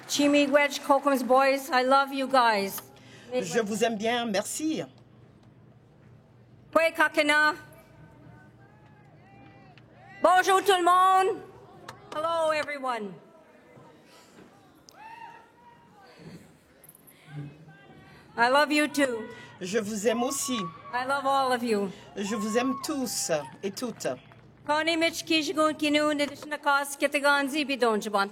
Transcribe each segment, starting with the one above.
Chimigwedge, Kokums boys, I love you guys. Je vous aime bien, merci. Kwe kakena. Bonjour tout le monde. Hello everyone. I love you too. Je vous aime aussi. I love all of you. Je vous aime tous et toutes. Kani Mitch Kishigun Kinu Nidishnakas Kitaganzi Bidonjaban.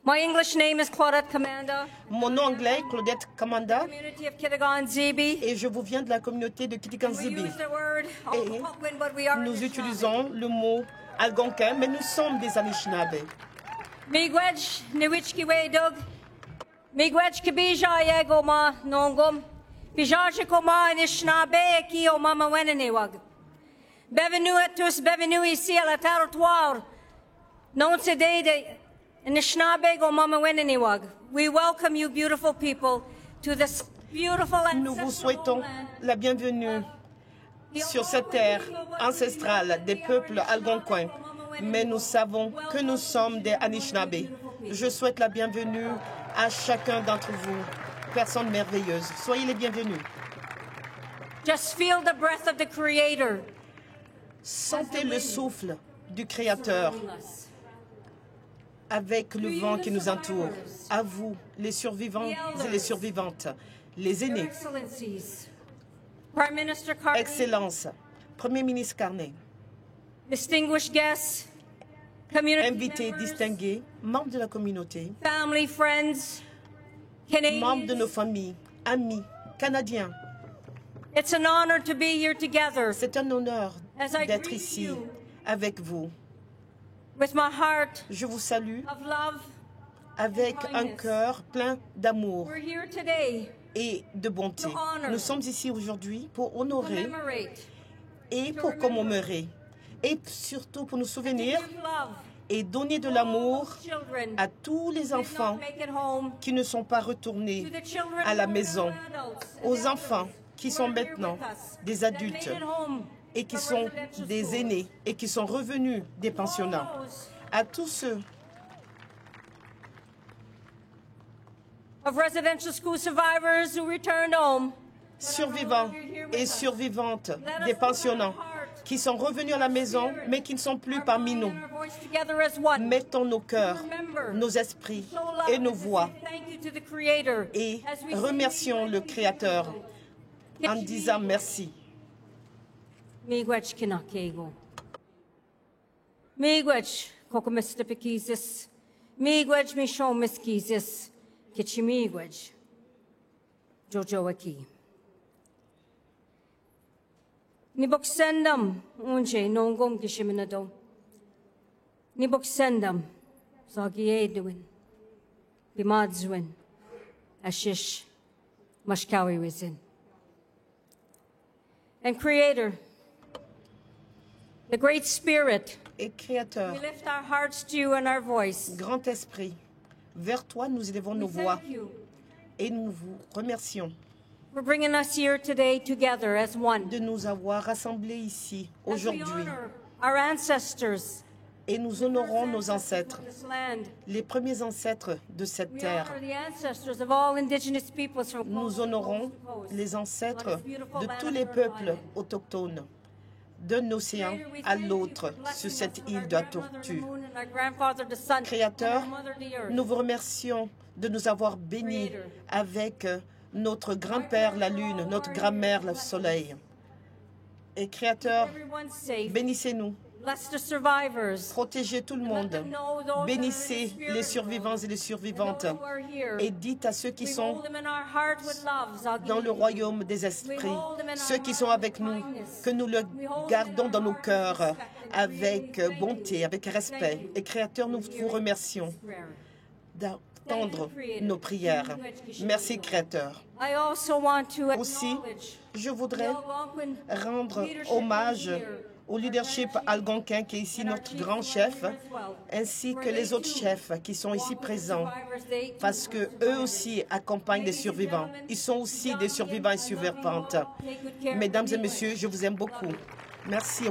My English name is Claudette Commanda. Mon nom anglais est Claudette Commanda Community of Kitaganzibi. et je vous viens de la communauté de We Kitiganzibi. use the word Et Algonquin, but we are nous Anishinaabe. utilisons le mot algonquin, mais nous sommes des Anishinaabe. Miigwedge Niwichki Wedug. Miigwedge Kabija Yegoma Nongum. Bijajikoma Anishinaabe Ki O Mama Wenenewag. Bevenu etus bevenu isi ala tarotwar. Non sedede Anishinaabe Go Mama Wenenewag. We welcome you, beautiful people, to this beautiful Nous vous ancestral souhaitons homeland. la bienvenue sur cette terre ancestrale des peuples algonquins. Mais nous savons que nous sommes des Anishinaabe. Je souhaite la bienvenue à chacun d'entre vous, personnes merveilleuses. Soyez les bienvenus. Just feel the breath of the Creator. Sentez le souffle du Créateur avec le vent qui nous entoure. À vous, les survivants et les survivantes, les aînés, Excellencies, Prime Minister Carney, Excellence, Premier ministre Carney, distinguished guests, community invités members, distingués, membres de la communauté, family, friends, membres de nos Canadians. familles, amis, Canadiens. It's an honor to be here together C'est un honneur As I d'être greet ici you. avec vous. with my heart Je vous salue of love. avec un kindness. cœur plein d'amour We're here today et de bonté. To honor. Nous sommes ici aujourd'hui pour to honorer commemorate, et pour commémorer et surtout pour nous souvenir give love et donner de l'amour to children à tous les who did not enfants make it home, qui ne sont pas to retournés the children à la who are maison, now adults and aux elders enfants qui who sont are here maintenant with us, des that adultes made it home et qui from sont residential des schools. aînés et qui sont revenus des pensionnats. All those À tous ceux of residential school survivors who returned home, survivants et survivantes des pensionnats qui sont revenus à la maison mais qui ne sont plus parmi nous. our voice together as one. Mettons nos cœurs, nos esprits Show love et nos and voix say thank you to the Creator et as we remercions le Créateur en disant merci. Miigwech kinakego. Miigwech kokomistipikizis. Miigwech mishomiskizis. Kichimiigwech. Jojoaki. Niboksendam unje nongom kishiminado. Niboksendam zagiedwin. Bimadzwin. Ashish mashkawi wizin. And Creator, the Great Spirit, Et Créateur, we lift our hearts to you and our voice. Grand Esprit, vers toi nous élevons nos We voix thank you et nous vous remercions for bringing us here today together as one. de nous avoir rassemblés ici As we aujourd'hui. honor our ancestors, Et nous honorons nos ancêtres, of this land. les premiers ancêtres de cette We terre. honor the ancestors of all indigenous peoples from Nous coast to honorons coast to coast. les ancêtres de tous les peuples autochtones, d'un océan à l'autre sur cette île de la Tortue. Créateur, nous vous remercions de nous avoir bénis avec notre grand-père la Lune, notre grand-mère le Soleil. Et Créateur, bénissez-nous, Bless the survivors. protégez tout le monde, bénissez les survivants et les survivantes et dites à ceux qui sont dans le royaume des esprits, ceux qui sont avec nous, que nous le gardons dans nos cœurs avec bonté, avec respect. Et Créateur, nous vous remercions d'entendre nos prières. Merci Créateur. Aussi, je voudrais rendre hommage au leadership algonquin qui est ici notre grand chef, ainsi que les autres chefs qui sont ici présents, parce que eux aussi accompagnent les survivants. Ils sont aussi des survivants et survivantes. Mesdames et messieurs, je vous aime beaucoup. Merci.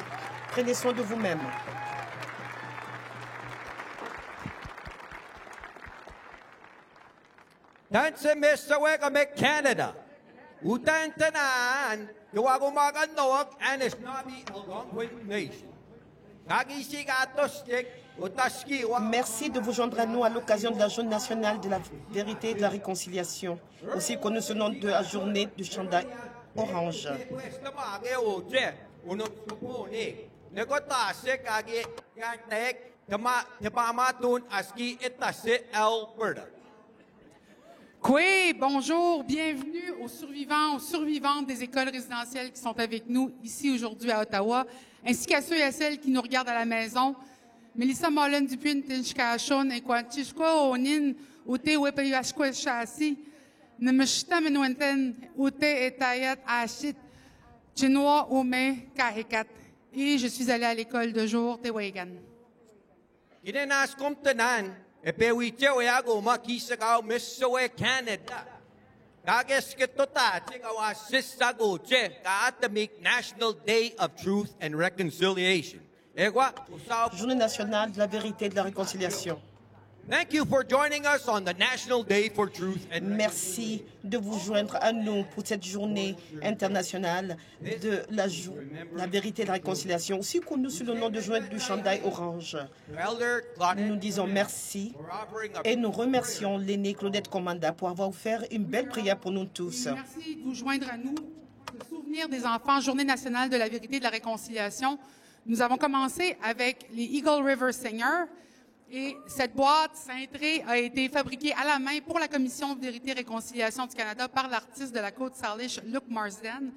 Prenez soin de vous-mêmes. Tanse Messawe me Canada. Utantanan, Kawagumagan Noak, and Snabi Algonquin Nation. Kagisigatostik, Utaski, Merci de vous joindre à nous à l'occasion de la Journée nationale de la vérité et de la réconciliation, aussi connue sous le nom de la Journée du chandail orange. Oui, bonjour, bienvenue aux survivants, aux survivantes des écoles résidentielles qui sont avec nous ici aujourd'hui à Ottawa, ainsi qu'à ceux et à celles qui nous regardent à la maison. Melissa Molen Dupin, Tinchkashon, et Quantichko, Onin, Ute Wepayashko Chassi, Nemeshta Menuenten, Ute Etayat Ashit, Chinois Ome Kahekat. Et je suis allée à l'école de jour Tewagan. Kinenas Comtanan, et Pewitio Yago Makisagao, Messoe Canada. Kagesketota, Tigawa Sisago, Kaatamik National Day of Truth and Reconciliation. Journée nationale de la vérité et de la réconciliation. Thank you for joining us on the National Day for Truth and Merci de vous joindre à nous pour cette journée internationale de la vérité et de la réconciliation, aussi connue sous le nom de journée du chandail orange. Nous disons merci et nous remercions l'aînée Claudette Commanda pour avoir offert une belle prière pour nous tous. Merci de vous joindre à nous pour le souvenir des enfants, Journée nationale de la vérité et de la réconciliation. Nous avons commencé avec les Eagle River Singers et cette boîte cintrée a été fabriquée à la main pour la Commission de vérité et réconciliation du Canada par l'artiste de la Côte Salish, Luc Marsden.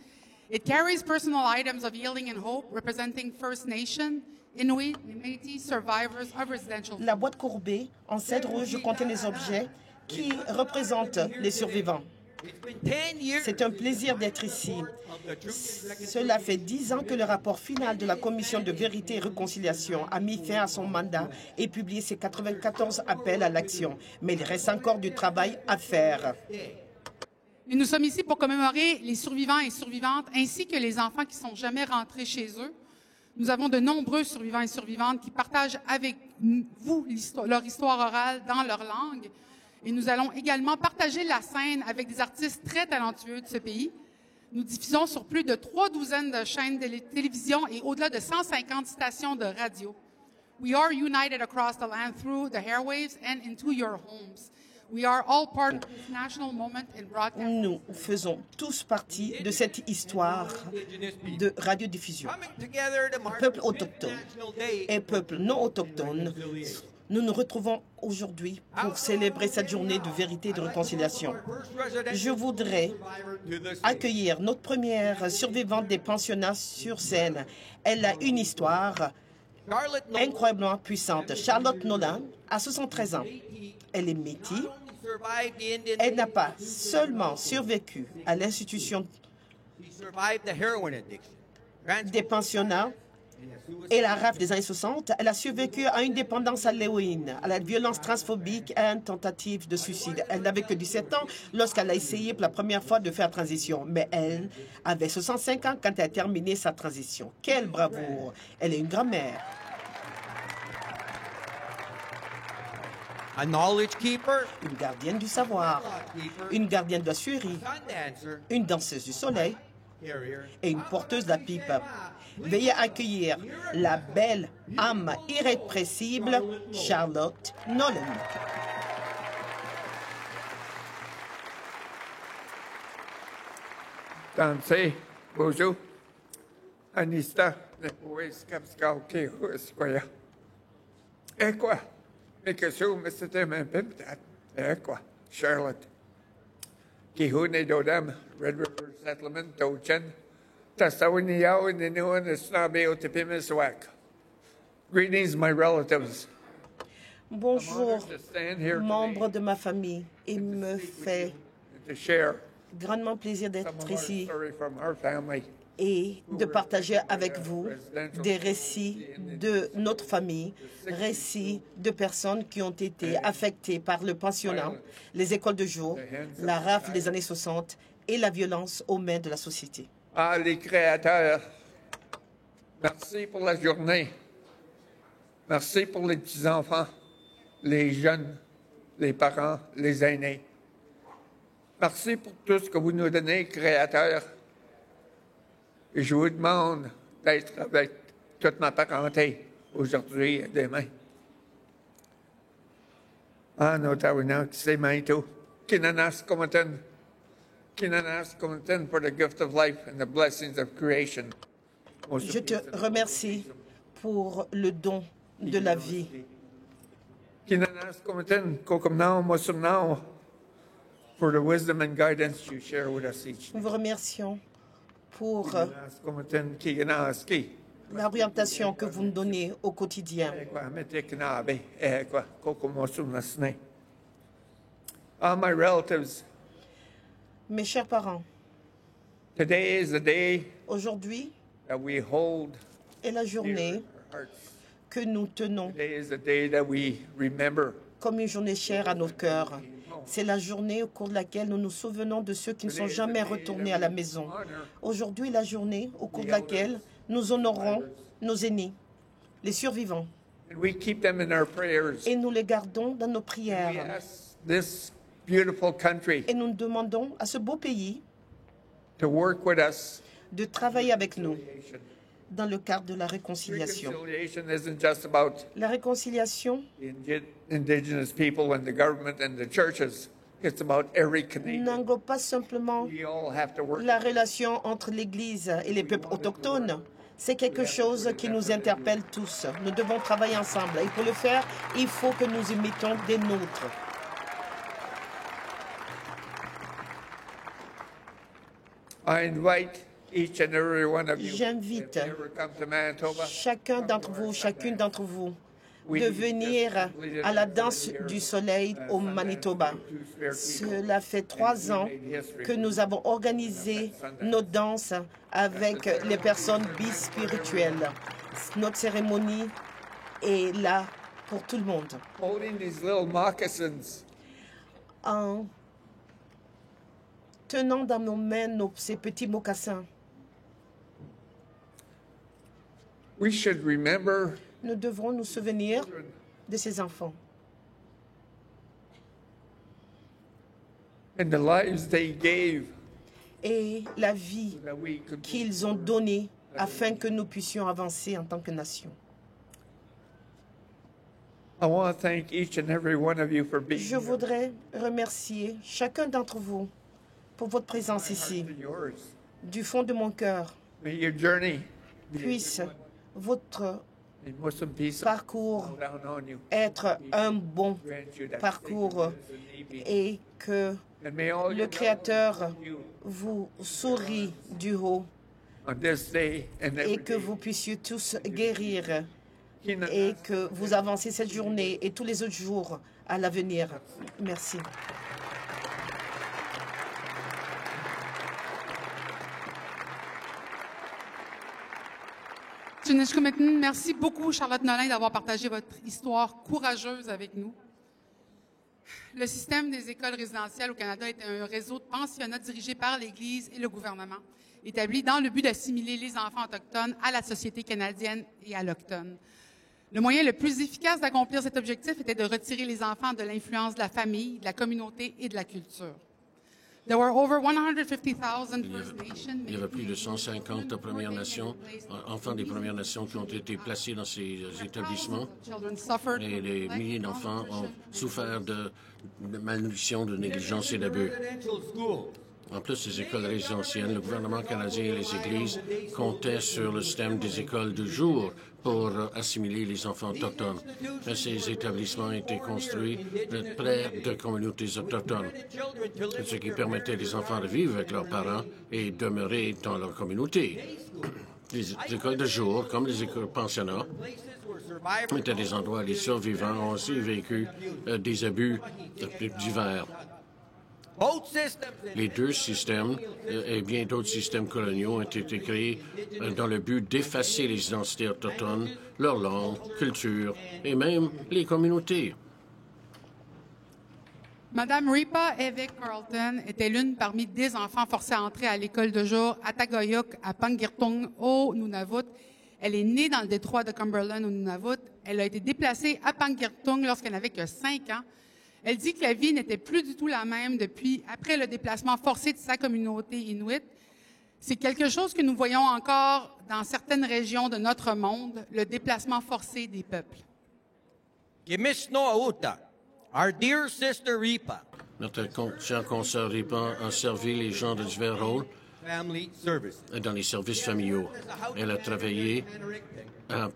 It carries personal items of healing and hope representing First Nation, Inuit et Métis survivors of residential. La boîte courbée en cèdre rouge contient des objets qui représentent les survivants. C'est un plaisir d'être ici. Cela fait 10 ans que le rapport final de la Commission de vérité et réconciliation a mis fin à son mandat et publié ses 94 appels à l'action. Mais il reste encore du travail à faire. Et nous sommes ici pour commémorer les survivants et survivantes ainsi que les enfants qui ne sont jamais rentrés chez eux. Nous avons de nombreux survivants et survivantes qui partagent avec vous leur histoire orale dans leur langue. Et nous allons également partager la scène avec des artistes très talentueux de ce pays. Nous diffusons sur plus de 3 douzaines de chaînes de télévision et au-delà de 150 stations de radio. We are united across the land through the airwaves and into your homes. We are all part of this national moment in broadcasting. Nous faisons tous partie de cette histoire de radiodiffusion. Peuple autochtone et peuple non autochtone, nous nous retrouvons aujourd'hui pour célébrer cette journée de vérité et de réconciliation. Je voudrais accueillir notre première survivante des pensionnats sur scène. Elle a une histoire incroyablement puissante. Charlotte Nolan a 73 ans. Elle est métis. Elle n'a pas seulement survécu à l'institution des pensionnats et la rafle des années 60, elle a survécu à une dépendance à l'héroïne, à la violence transphobique et à une tentative de suicide. Elle n'avait que 17 ans lorsqu'elle a essayé pour la première fois de faire transition, mais elle avait 65 ans quand elle a terminé sa transition. Quelle bravoure! Elle est une grand-mère. A knowledge keeper, Une gardienne du savoir, une gardienne de la suerie, une danseuse du soleil et une porteuse de la pipe. Veuillez accueillir la belle âme irrépressible Charlotte Nolan. Danse, bonjour. Anista, pues kapskauki huskoja. Ekwa, mikä Suomessa tämän pimtään. Ekwa, Charlotte. Kihune dodam, Red River Settlement, Dochen. Tasawini yao ninuan snabe otipimiswak. Greetings, my relatives. Bonjour, membres de ma famille. Il me fait To share grandement plaisir some d'être of our ici story from our family. et de partager avec vous des récits de notre famille, récits de personnes qui ont été affectées par le pensionnat, les écoles de jour, la rafle des années 60 et la violence aux mains de la société. Ah, les créateurs, merci pour la journée. Merci pour les petits-enfants, les jeunes, les parents, les aînés. Merci pour tout ce que vous nous donnez, Créateur. Et je vous demande d'être avec toute ma parenté aujourd'hui et demain. Notawinak, c'est Maito. Kinanas Komatan. Kinanas Komatan for the gift of life and the blessings of creation. Je te remercie pour le don de la vie. Kinanas Komatan, Kokomnao, Mosumnao, for the wisdom and guidance you share with us each. Nous vous remercions pour Kinanas Komatan, Kiganaski. l'orientation que vous nous donnez au quotidien. My relatives, Mes chers parents, today is the day aujourd'hui that we hold est la dear journée in our hearts. que nous tenons Today is the day that we remember. comme une journée chère à nos cœurs. C'est la journée au cours de laquelle nous nous souvenons de ceux qui ne sont jamais retournés à la maison. Aujourd'hui est la journée au cours de laquelle nous honorons nos aînés, les survivants, And we keep them in our prayers. et nous les gardons dans nos We prières. ask this beautiful country Et nous demandons à ce beau pays to work with us. de travailler avec nous dans le cadre de la réconciliation. Reconciliation isn't just about La réconciliation the indigenous people and the government and the churches. It's about every Canadian. n'englobe pas simplement We all have to work. la relation entre l'Église et les peuples autochtones. C'est quelque chose qui nous interpelle tous. Nous devons travailler ensemble. Et pour le faire, il faut que nous imitons des nôtres. I invite each and every one of you, J'invite if you ever come to Manitoba, chacun d'entre vous, chacune d'entre vous, de venir à la danse du soleil au Manitoba. Cela fait 3 ans que nous avons organisé nos danses avec les personnes bispirituelles. Notre cérémonie est là pour tout le monde. holding these little moccasins. En tenant dans nos mains ces petits mocassins, We should remember nous devrons nous souvenir de ces enfants and the lives they gave et la vie that we could. qu'ils ont donnée afin que nous puissions avancer en tant que nation. I want to thank each and every one of you for being Je here. voudrais remercier chacun d'entre vous pour votre présence ici. And yours. Du fond de mon cœur, May your journey be puisse votre may Muslim peace parcours fall down on you. être un bon Grant you that parcours faithfulness and need be. et que And may all le your Créateur relatives you vous sourit du haut on this day and every et que day. vous puissiez tous guérir Kina- et que vous avancez cette journée et tous les autres jours à l'avenir. Merci. Chineshkumetin, merci beaucoup, Charlotte Nolin, d'avoir partagé votre histoire courageuse avec nous. Le système des écoles résidentielles au Canada est un réseau de pensionnats dirigé par l'Église et le gouvernement, établi dans le but d'assimiler les enfants autochtones à la société canadienne et à l'autochtone. Le moyen le plus efficace d'accomplir cet objectif était de retirer les enfants de l'influence de la famille, de la communauté et de la culture. There were over 150,000 First Nations. Il y avait plus de 150 Premières Nations, enfants des Premières Nations qui ont été placés dans ces établissements. Children suffered. Et des milliers d'enfants ont souffert de malnutrition, de négligence et d'abus. Residential school. En plus des écoles résidentielles, le gouvernement canadien et les églises comptaient sur le système des écoles de jour pour assimiler les enfants autochtones. Mais ces établissements ont été construits près de communautés autochtones, ce qui permettait aux enfants de vivre avec leurs parents et demeurer dans leur communauté. Les écoles de jour, comme les écoles pensionnats, étaient des endroits où les survivants ont aussi vécu des abus divers. Both systems. Les deux systèmes et bien d'autres systèmes coloniaux ont été créés dans le but d'effacer les identités autochtones, leur langue, culture et même les communautés. Madame Ripa Evek Carlton était l'une parmi des enfants forcés à entrer à l'école de jour à Tagoyok, à Pangirtung, au Nunavut. Elle est née dans le détroit de Cumberland, au Nunavut. Elle a été déplacée à Pangirtung lorsqu'elle n'avait que 5 ans. Elle dit que la vie n'était plus du tout la même après le déplacement forcé de sa communauté inuit. C'est quelque chose que nous voyons encore dans certaines régions de notre monde, le déplacement forcé des peuples. Gimisnoauta, our dear sister Ripa, Notre chère consoeur Ripa a servi les gens de divers rôles family services. dans les services familiaux. Elle a travaillé à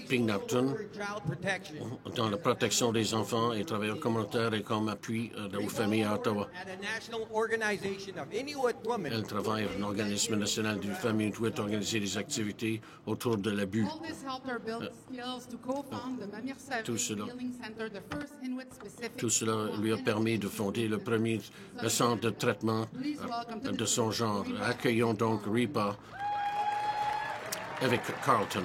Pingnapton Child protection dans la protection des enfants et travailleurs communautaires et comme appui aux familles à Ottawa. at a national organization of Inuit women. Elle travaille à l'Organisme national du famille Inuit organiser des activités autour de l'abus. All this helped her build skills to co-found the Mamir Tout cela. Healing Center, the first Inuit-specific. Tout cela lui a permis de fonder le premier centre de traitement de son genre. Accueillons donc Ripa avec Carlton.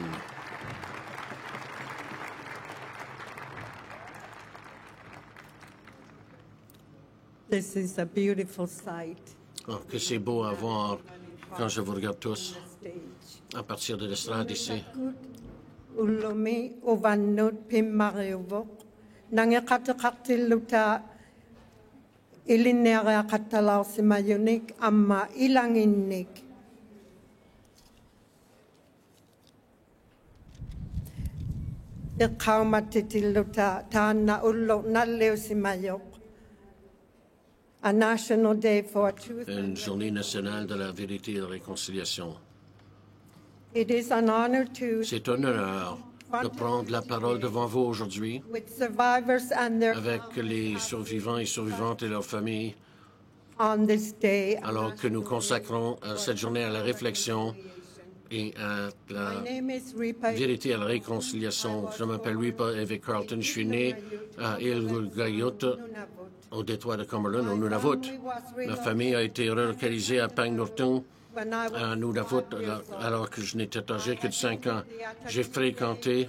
This is a beautiful sight. Oh, que c'est beau à voir quand je vous regarde tous Stage. à partir de l'estrade ici. Ulomi ovanut pimariuvok. Nangekatakatilluta ilinera katalausimayunik amma ilanginnik. Iqaumatitilluta taanna ullo nalleusimayok. A national day for truth. Une journée nationale de la vérité et de la réconciliation. It is an honor to C'est un honneur de prendre la parole devant vous aujourd'hui with survivors and their avec les survivants et survivantes et leurs familles, on this day. alors que nous consacrons cette journée à la réflexion et à la My name is Ripa. vérité et à la réconciliation. Je m'appelle Ripa Eve Carlton. Je suis né à Ilgayut, au détroit de Cumberland, au Nunavut. Ma famille a été relocalisée à Pangnurtung, When I was à Nunavut, alors que je n'étais âgé que de 5 ans. J'ai fréquenté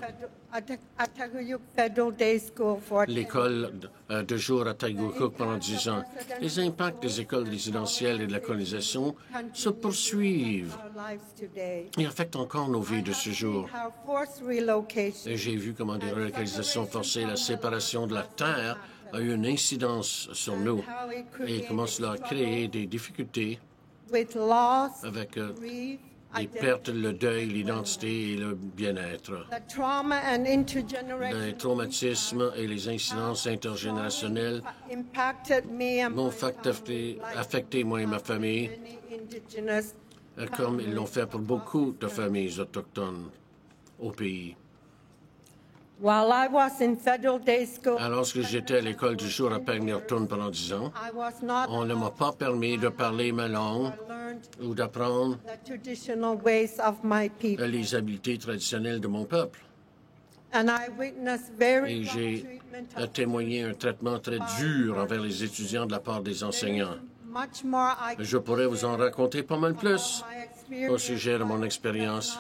Ataguyuk Federal Day School for l'école de jour à Taigukuk pendant 10 ans. Les impacts des écoles résidentielles et de la colonisation se poursuivent our lives today. et affectent encore nos vies de ce jour. How forced relocation Et j'ai vu comment des relocalisations forcées, la séparation de la terre a eu une incidence sur nous et comment cela a créé des difficultés with loss, avec grief, les pertes, le deuil, l'identité et le bien-être. the trauma and intergenerational Les traumatismes et les incidences intergénérationnelles impacted me and m'ont affecté moi et ma famille, many indigenous. comme ils l'ont fait pour beaucoup de familles autochtones au pays. While I was in Federal Day School, Alors que j'étais à l'école du jour à Pangnurtung pendant 10 ans, I was not on ne m'a pas permis de parler ma langue learned ou d'apprendre the traditional ways of my people. les habiletés traditionnelles de mon peuple. And I witnessed very Et rough j'ai treatment of témoigné un traitement très dur envers les étudiants de la part des enseignants. much more I Je pourrais vous en raconter pas mal plus my au experience. sujet de mon expérience,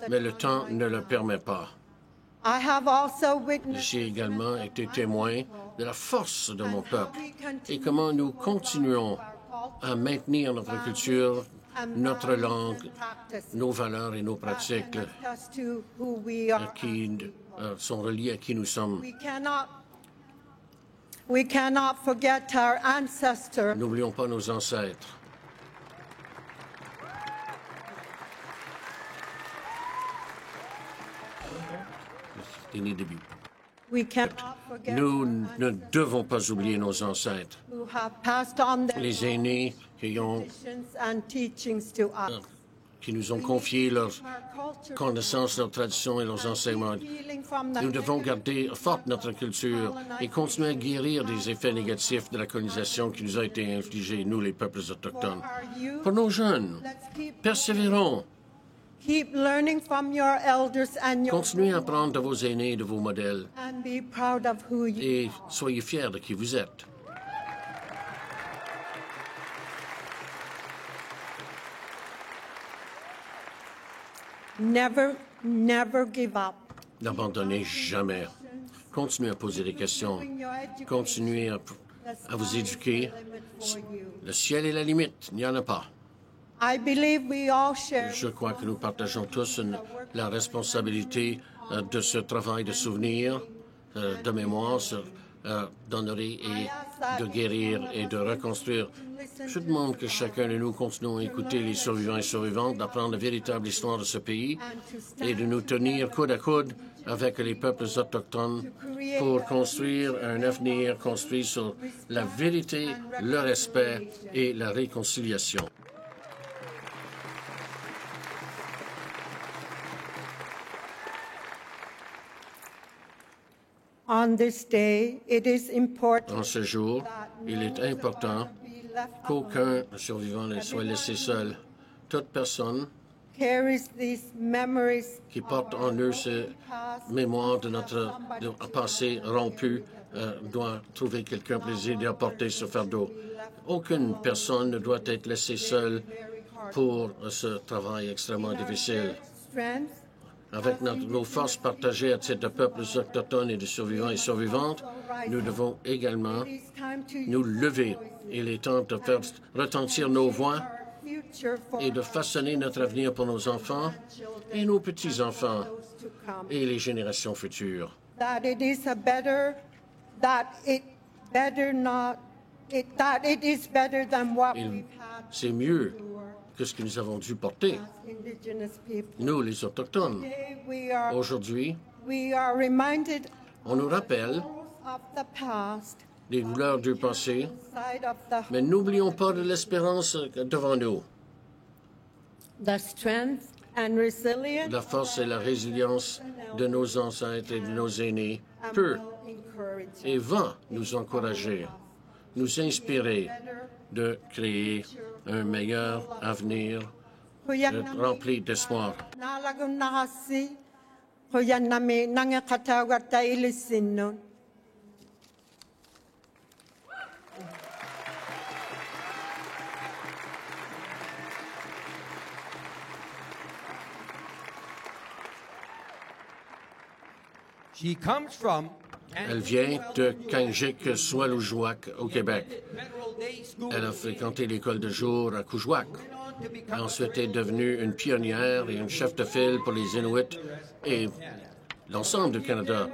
mais le temps ne le permet pas. I have also witnessed J'ai également été témoin de la force de mon peuple et comment nous continuons à maintenir notre culture, notre langue, nos valeurs et nos pratiques us to who we are. qui sont reliées à qui nous sommes. We cannot forget our ancestors. N'oublions pas nos ancêtres. Fini début. We cannot forget Nous ne devons pas oublier nos ancêtres, who have passed on their les aînés qui traditions and teachings to us. nous ont confié leurs Our culture connaissances, leurs traditions et leurs enseignements. healing from the Nous devons garder forte notre culture et continuer à guérir des effets négatifs de la colonisation qui nous a été infligée, nous, les peuples autochtones. our youth. Pour nos jeunes, Let's persévérons. keep learning from your elders and your Continuez à apprendre de vos aînés et de vos modèles and be proud of who you et soyez fiers de qui vous êtes. never give up. N'abandonnez jamais. Continuez à poser des questions. Continuez à vous éduquer. Le ciel est la limite. Il n'y en a pas. I believe we all share Je crois que nous partageons tous la responsabilité de ce travail de souvenir, de mémoire sur d'honorer et de guérir et de reconstruire. Je demande que chacun de nous continuons à écouter les survivants et survivantes, d'apprendre la véritable histoire de ce pays et de nous tenir coude à coude avec les peuples autochtones pour construire un avenir construit sur la vérité, le respect et la réconciliation. On this day, it is important En ce jour, il est important qu'aucun survivant ne soit laissé seul. Toute personne carries these memories qui porte en eux ces mémoires de notre passé rompu doit trouver quelqu'un pour les aider à porter ce fardeau. Aucune personne ne doit être laissée seule pour ce travail extrêmement difficile. strength. Avec nos forces partagées à titre de peuples autochtones et de survivants et survivantes, nous devons également It is time to nous lever. Il est temps de faire retentir nos voix future for et de façonner notre avenir pour nos enfants et nos petits-enfants to come. et les générations futures. That it is a better, that it better not, that it is better than what we've had C'est mieux que ce que nous avons dû porter, as Indigenous people. nous les Autochtones. Today Aujourd'hui, we are reminded on nous rappelle of the past, des douleurs du passé, side of the mais n'oublions pas de l'espérance devant nous. strength and resilience. La force et la résilience de nos ancêtres et de nos aînés peut Encourage. et va nous encourager, nous inspirer de créer un meilleur avenir rempli d'espoir. Nalagun nakasi, kuyan nami nangakatawata ilisinnon. She comes from Elle vient de Kanjik-Swalujouac au Québec. Federal Day School. Elle a fréquenté l'école de jour à Coujouac. Ensuite est devenue une pionnière et une chef de file pour les Inuits et l'ensemble du Canada.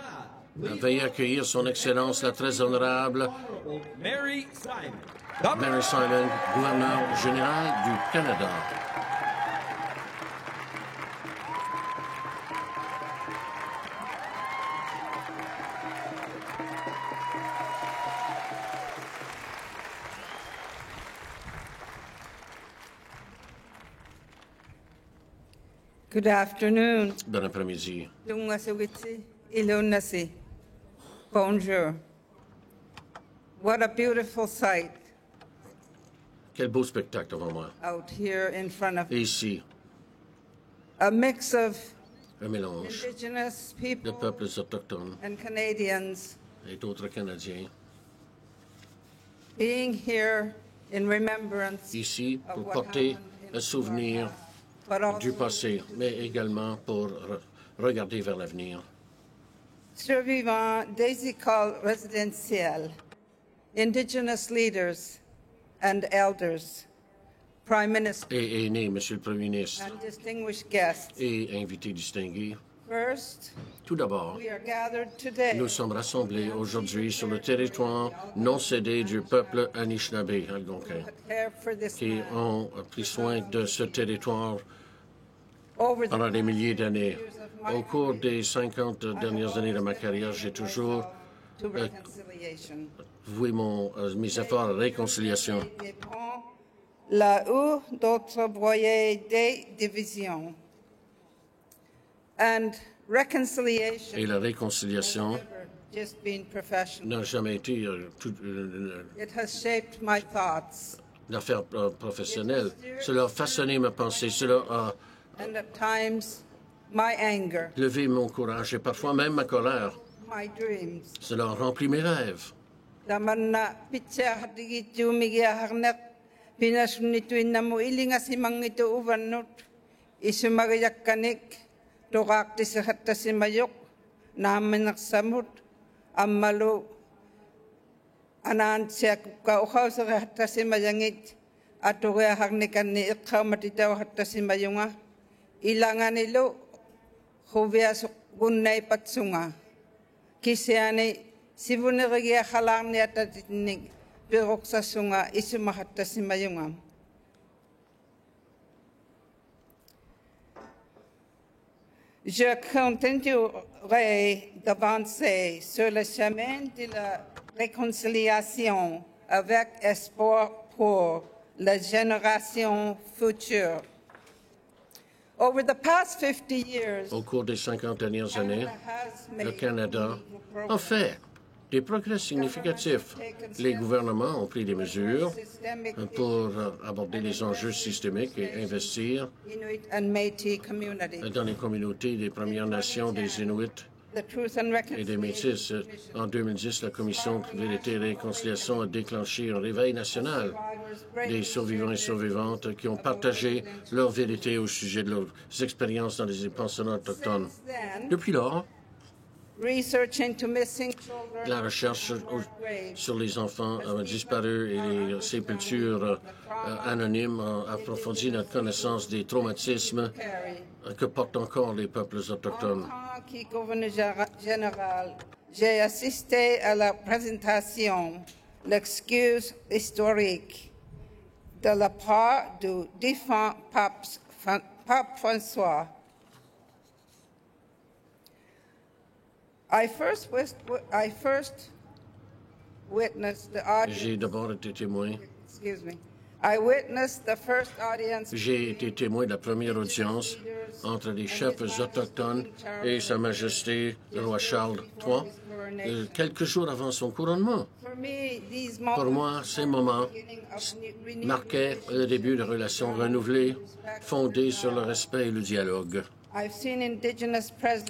Veuillez accueillir son Excellence la très honorable Mary Simon. Mary Simon, gouverneure générale du Canada. Good afternoon. Bon après-midi. Lungasawitsi, Ilunasi. Bonjour. What a beautiful sight Quel beau spectacle devant moi. out here in front of Et ici, a mix of un mélange Indigenous de people peuples autochtones and Canadians et d'autres Canadiens. being here in remembrance Ici, of pour what porter happened in un souvenir but du also passé, mais également pour regarder vers l'avenir. survivant des écoles résidentielles, Indigenous leaders and elders, Prime Minister Et aîné, Monsieur le Premier ministre, and distinguished guests. et invités distingués, First, tout d'abord, we are gathered today nous sommes rassemblés aujourd'hui sur le territoire non cédé du peuple Anishinaabe algonquin, to care for this qui man. ont pris soin de ce territoire Over the pendant des milliers d'années. Au cours des 50 dernières années de ma carrière, j'ai toujours to reconciliation. voué mes efforts à la réconciliation. Dépend là où d'autres voyaient des divisions. And reconciliation Et la réconciliation never just been professional. n'a jamais été It has shaped my thoughts une affaire professionnelle. Cela a façonné ma pensée, cela a and at times my anger, levé mon courage et parfois même ma colère. my dreams. Cela a rempli mes rêves. Damanna pitsa hadigi tumigi harnak pinasunitu inamu ilinga simangito uvanut isumagayakanik tokak tisahatta simayok namenak samut ammalu anan siak ka uhaw sa hatta simayangit atuga harnikan ni ikhamatitaw hatta simayunga ilangan ilo hubiasuk gunnay patsunga kisiani Si vous ne regardez pas les biroksasunga isumahatta simayunga. Je continuerai d'avancer sur le chemin de la réconciliation avec espoir pour la génération future. Over the past 50 years, Au cours des 50 dernières années, le Canada a fait des progrès significatifs. Les gouvernements ont pris des mesures pour aborder les enjeux systémiques et investir Inuit and Métis community. dans les communautés des Premières Nations, des Inuits The Truth and et des Métis. En 2010, la Commission de vérité et réconciliation a déclenché un réveil national des survivants et survivantes qui ont partagé leur vérité au sujet de leurs expériences dans les pensionnats autochtones. Depuis lors, Research into missing children. la recherche sur les enfants disparus et les sépultures anonymes a approfondi notre connaissance des traumatismes que portent encore les peuples autochtones. En tant que gouverneur général, j'ai assisté à la présentation l'excuse historique de la part du défunt pape François. I first witnessed the audience. J'ai d'abord été témoin. Excuse me. I witnessed the first audience. J'ai été témoin de la première audience entre les chefs autochtones et Sa Majesté le roi Charles III, quelques jours avant son couronnement. Pour moi, ces moments marquaient le début de relations renouvelées, fondées sur le respect et le dialogue. I've seen indigenous presence.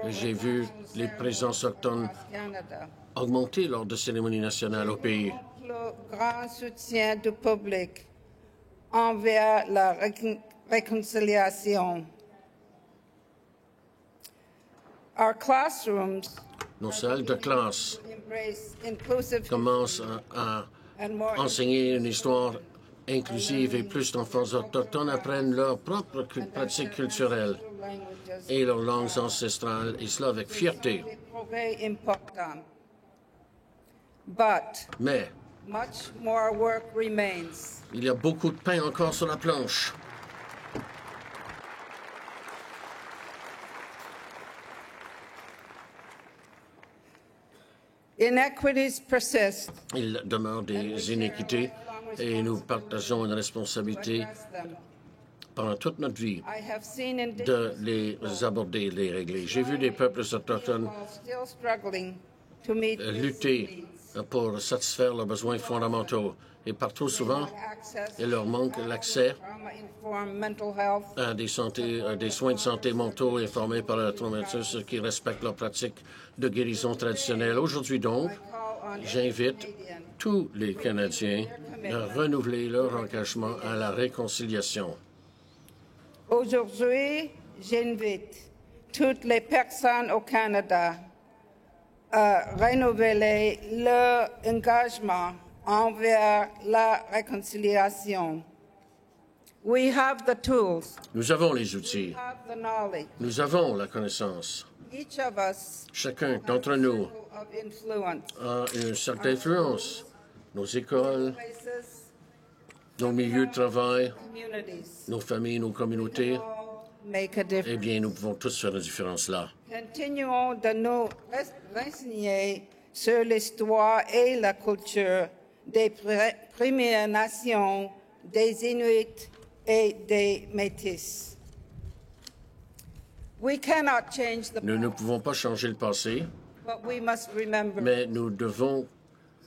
J'ai vu les présences autochtones Canada. augmenter lors de cérémonies nationales au pays. Le grand soutien du public envers la réconciliation. Our classrooms Nos salles de classe embrace inclusive commencent à and more enseigner une histoire inclusive et plus d'enfants autochtones apprennent leurs propres pratiques culturelles languages. et leurs langues ancestrales, et cela avec fierté. Des progrès importants. But Mais much more work remains. il y a beaucoup de pain encore sur la planche. Inequities persist. Il demeure des inéquités et nous partageons une responsabilité pendant toute notre vie I have seen de les aborder, de les régler. J'ai vu des peuples autochtones still struggling to meet lutter pour satisfaire leurs besoins fondamentaux. Et par trop souvent, access il leur manque l'accès trauma-informed mental health. à des soins de santé mentaux informés par un traumatisme qui respectent leurs pratiques de guérison traditionnelle. Aujourd'hui donc, j'invite tous les Canadiens à renouveler leur engagement à la réconciliation. Aujourd'hui, j'invite toutes les personnes au Canada à renouveler leur engagement envers la réconciliation. We have the tools, Nous avons les outils, have the knowledge. nous avons la connaissance. Each of us Chacun d'entre nous of influence. a une certaine influence. Nos écoles, Places, nos milieux de travail, communities nos familles, nos communautés, make a difference. eh bien, nous pouvons tous faire la différence là. Continuons de nous renseigner sur l'histoire et la culture des Premières Nations, des Inuits et des Métis. We cannot change the Nous ne past, pouvons pas changer le passé, but we must remember mais nous devons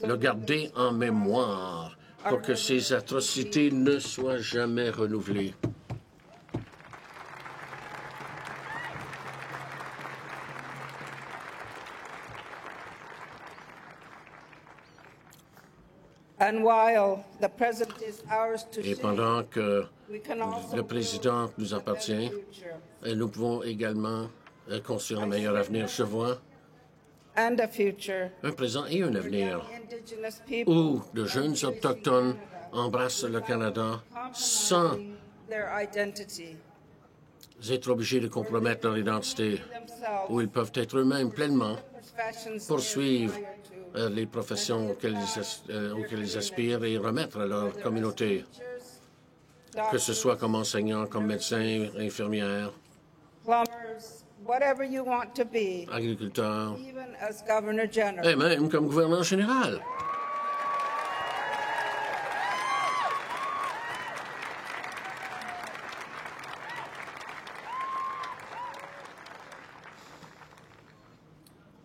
le garder en mémoire pour que ces atrocités ne soient jamais renouvelées. and while the present is ours to Et shape, pendant que we can also le président nous appartient, future nous pouvons également construire un meilleur avenir. Je vois and a future un présent et un avenir indigenous people où de jeunes autochtones embrassent le Canada sans their identity être obligés de compromettre leur identité, themselves où ils peuvent être eux-mêmes pleinement, fashions poursuivre les professions auxquelles ils aspirent et remettre à leur communauté, que ce soit comme enseignant, comme médecin, infirmière, plumbers, whatever you want to be, agriculteur, even as Governor General. et même comme gouverneur général.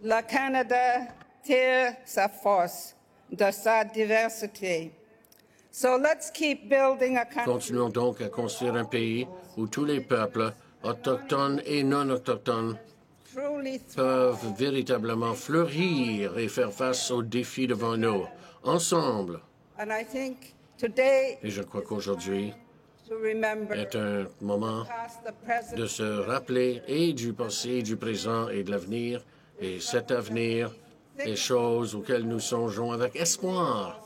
Le Canada tire sa force de sa diversité. So let's keep building a country. Continuons donc à construire un pays où tous les peuples, autochtones et non autochtones, Truly peuvent véritablement fleurir et faire face aux défis devant nous, ensemble. and I think today Et je crois qu'aujourd'hui to remember est un moment past the present de se rappeler et du passé, du présent et de l'avenir, et cet avenir, les choses auxquelles nous songeons avec espoir.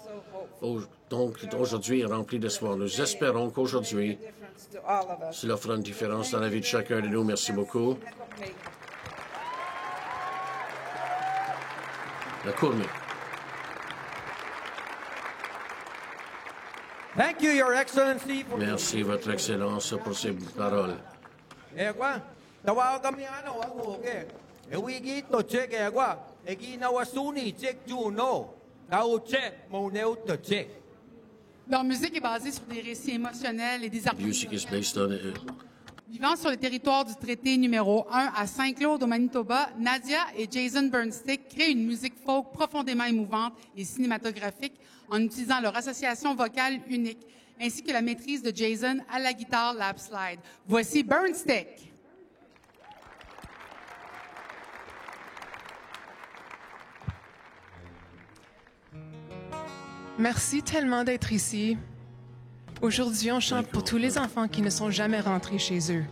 Donc, aujourd'hui est rempli d'espoir. Nous espérons qu'aujourd'hui, difference to all of us. cela fera une différence dans la vie de chacun de nous. Merci beaucoup. La Cournée. Thank you, Your Excellency. Merci, Votre Excellence, pour ces paroles. Tawa kami ano ako ke. Ewigi to check egwa. Egi na wasuni check juno. Tau check mo neu to check. Leur musique est basée sur des récits émotionnels et des harmonies Music is based on Vivant sur le territoire du traité numéro 1 à Saint-Claude, au Manitoba, Nadia et Jason Burnstick créent une musique folk profondément émouvante et cinématographique en utilisant leur association vocale unique, ainsi que la maîtrise de Jason à la guitare lap slide. Voici Burnstick. Merci tellement d'être ici. Aujourd'hui, on chante pour tous les enfants qui ne sont jamais rentrés chez eux.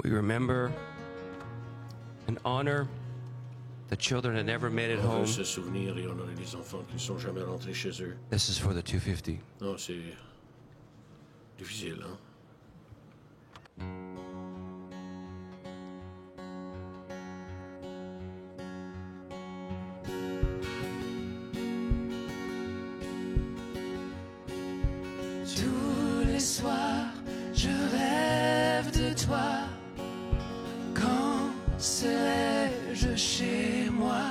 We remember and honor the children that never made it On veut home. se souvenir et honorer les enfants qui ne sont jamais rentrés chez eux. This is for the 250. Non, c'est difficile, hein? Tous les soirs, je rêve de toi. Quand serai-je chez moi?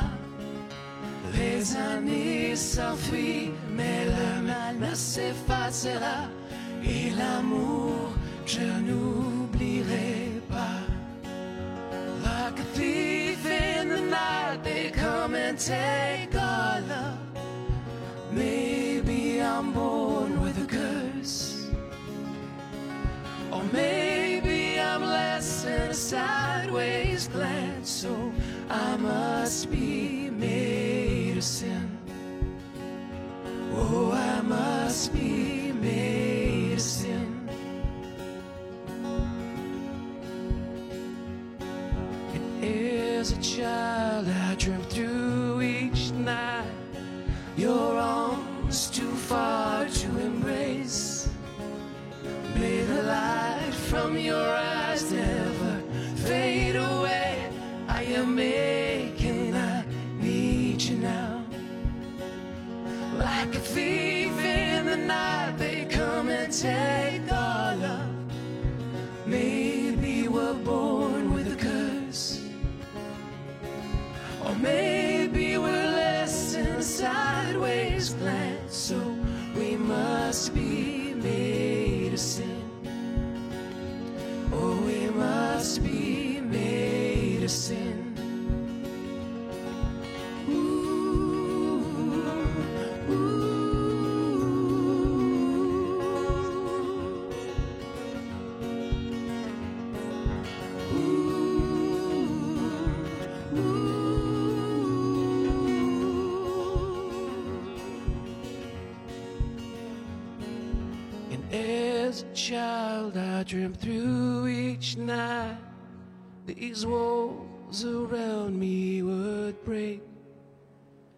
Les années s'enfuient, mais le mal ne s'effacera. Et l'amour, je n'oublierai pas. Like a thief in the night, they come and take our love. Maybe I'm born with a curse, or maybe I'm less than a sideways glance, so I must be made of sin. Oh, I must be made of sin. And as a child I dreamt through each night, your arms too far to embrace. May the light from your eyes never fade away. I am aching, I need you now. Like a thief in the night, they come and take our love. Maybe we're born with a curse, or maybe we're less than a sideways glance, so we must be made of sin. Oh, we must be made of sin. As a child, I dreamt through each night. These walls around me would break,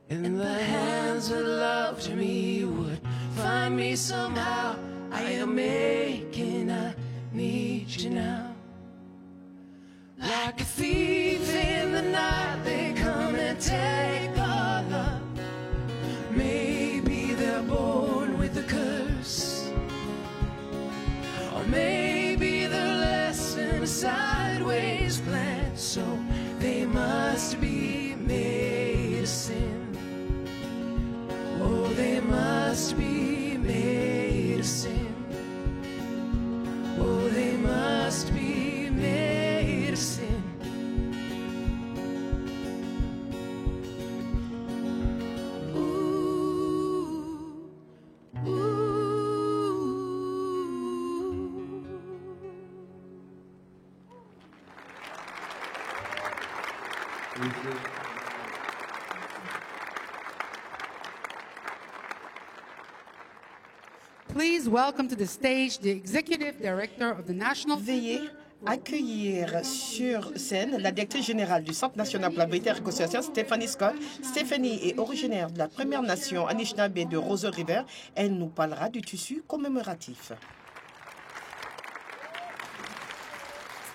and the hands that loved me would find me somehow. I am aching, I need you now. Like a thief in the night, they come Please welcome to the stage the Executive Director of the National Veuillez accueillir sur scène la directrice générale du Centre national pour la vérité et la réconciliation, Stephanie Scott. Stephanie est originaire de la Première Nation Anishinaabe de Roseau River. Elle nous parlera du tissu commémoratif.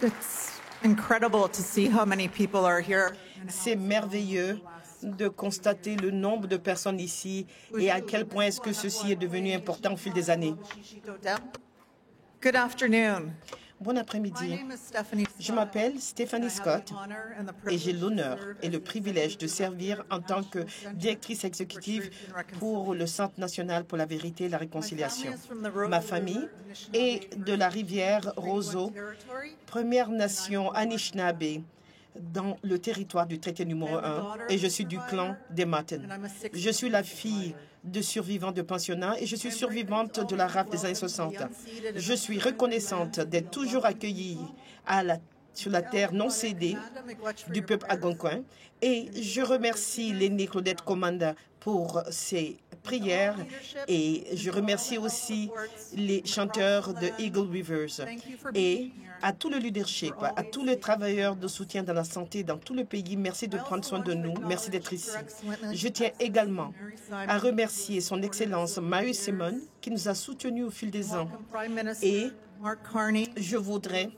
It's incredible to see how many people are here. C'est merveilleux de constater le nombre de personnes ici et à quel point est-ce que ceci est devenu important au fil des années. Good afternoon. Bon après-midi. Je m'appelle Stephanie Scott et j'ai l'honneur et le privilège de servir en tant que directrice exécutive pour le Centre national pour la vérité et la réconciliation. Ma famille est de la rivière Roseau, Première Nation Anishinaabe, dans le territoire du traité numéro 1, et je suis du clan des Martin. Je suis la fille de survivants de pensionnats et je suis survivante de la rafle des années 60. Je suis reconnaissante d'être toujours accueillie sur la terre non cédée du peuple algonquin et je remercie l'aînée Claudette Commanda pour ses prières et je remercie aussi les chanteurs de Eagle Rivers et à tout le leadership, à tous les travailleurs de soutien dans la santé dans tout le pays. Merci de prendre soin de nous. Merci d'être ici. Je tiens également à remercier son Excellence Mary Simon qui nous a soutenus au fil des ans. Et je voudrais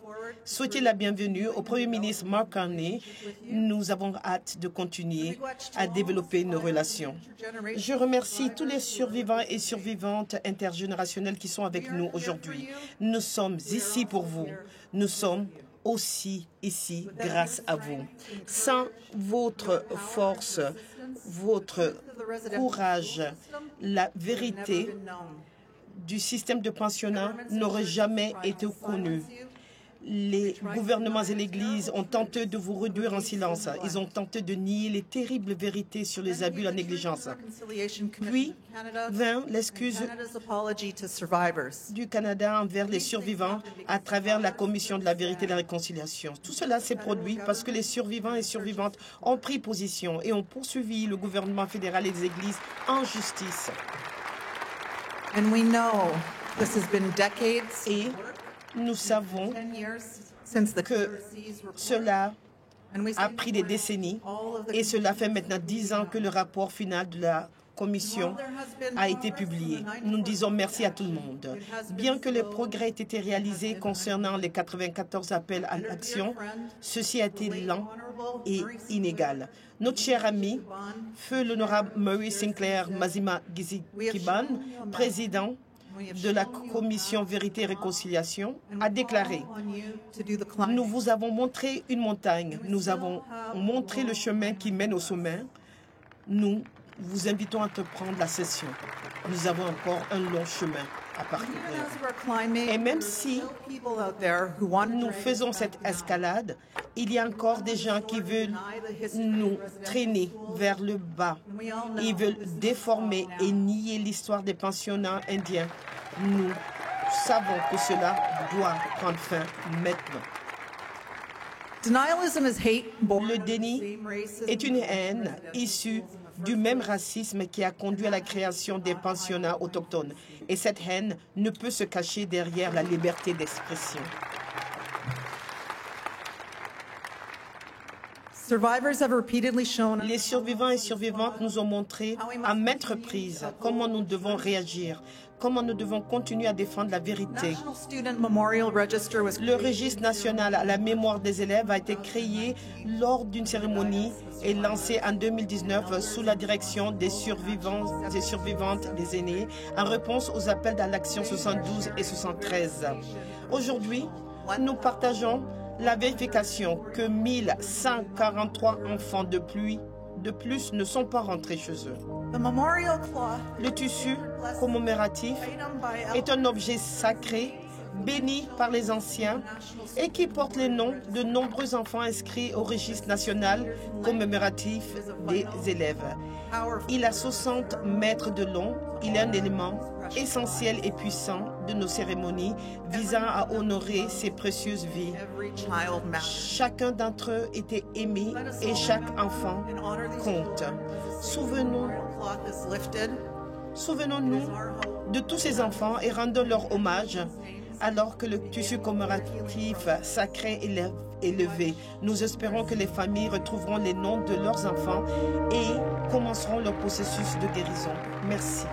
souhaiter la bienvenue au Premier ministre Mark Carney. Nous avons hâte de continuer à développer nos relations. Je remercie tous les survivants et survivantes intergénérationnelles qui sont avec nous aujourd'hui. Nous sommes ici pour vous. Nous sommes aussi ici grâce à vous. Sans votre force, votre courage, la vérité du système de pensionnat n'aurait jamais été connue. Les gouvernements et l'Église ont tenté de vous réduire en silence. Ils ont tenté de nier les terribles vérités sur les abus et la négligence. Puis vint l'excuse du Canada envers les survivants à travers la Commission de la vérité et de la réconciliation. Tout cela s'est produit parce que les survivants et survivantes ont pris position et ont poursuivi le gouvernement fédéral et les Églises en justice. And we know this has been decades. Et nous savons que cela a pris des décennies et cela fait maintenant 10 ans que le rapport final de la Commission a été publié. Nous disons merci à tout le monde. Bien que les progrès aient été réalisés concernant les 94 appels à l'action, ceci a été lent et inégal. Notre cher ami, feu l'honorable Murray Sinclair Mazima Gizikiban, président de la Commission Vérité et Réconciliation, a déclaré « Nous vous avons montré une montagne, nous avons montré le chemin qui mène au sommet. Nous vous invitons à entreprendre la session. Nous avons encore un long chemin à parcourir. » Et même si nous faisons cette escalade, il y a encore des gens qui veulent nous traîner vers le bas. Ils veulent déformer et nier l'histoire des pensionnats indiens. Nous savons que cela doit prendre fin maintenant. Le déni est une haine issue du même racisme qui a conduit à la création des pensionnats autochtones. Et cette haine ne peut se cacher derrière la liberté d'expression. Les survivants et survivantes nous ont montré à maintes reprises comment nous devons réagir, comment nous devons continuer à défendre la vérité. Le registre national à la mémoire des élèves a été créé lors d'une cérémonie et lancé en 2019 sous la direction des survivants et survivantes des aînés en réponse aux appels à l'action 72 et 73. Aujourd'hui, nous partageons la vérification que 1143 enfants de plus ne sont pas rentrés chez eux. Le tissu commémoratif est un objet sacré béni par les anciens et qui porte les noms de nombreux enfants inscrits au registre national commémoratif des élèves. Il a 60 mètres de long. Il est un élément essentiel et puissant de nos cérémonies visant à honorer ces précieuses vies. Chacun d'entre eux était aimé et chaque enfant compte. Souvenons-nous de tous ces enfants et rendons leur hommage alors que le tissu commémoratif sacré est élevé. Nous espérons que les familles retrouveront les noms de leurs enfants et commenceront leur processus de guérison. Merci.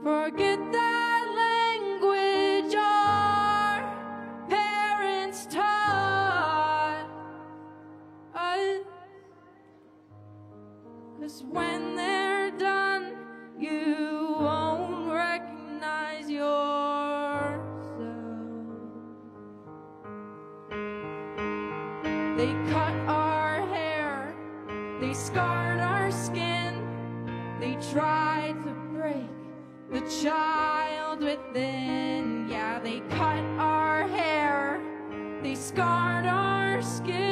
Forget that language our parents taught us. 'Cause when they're done, you won't recognize yourself. They cut our hair, they scarred our skin, they tried to break the child within. Yeah, they cut our hair, they scarred our skin.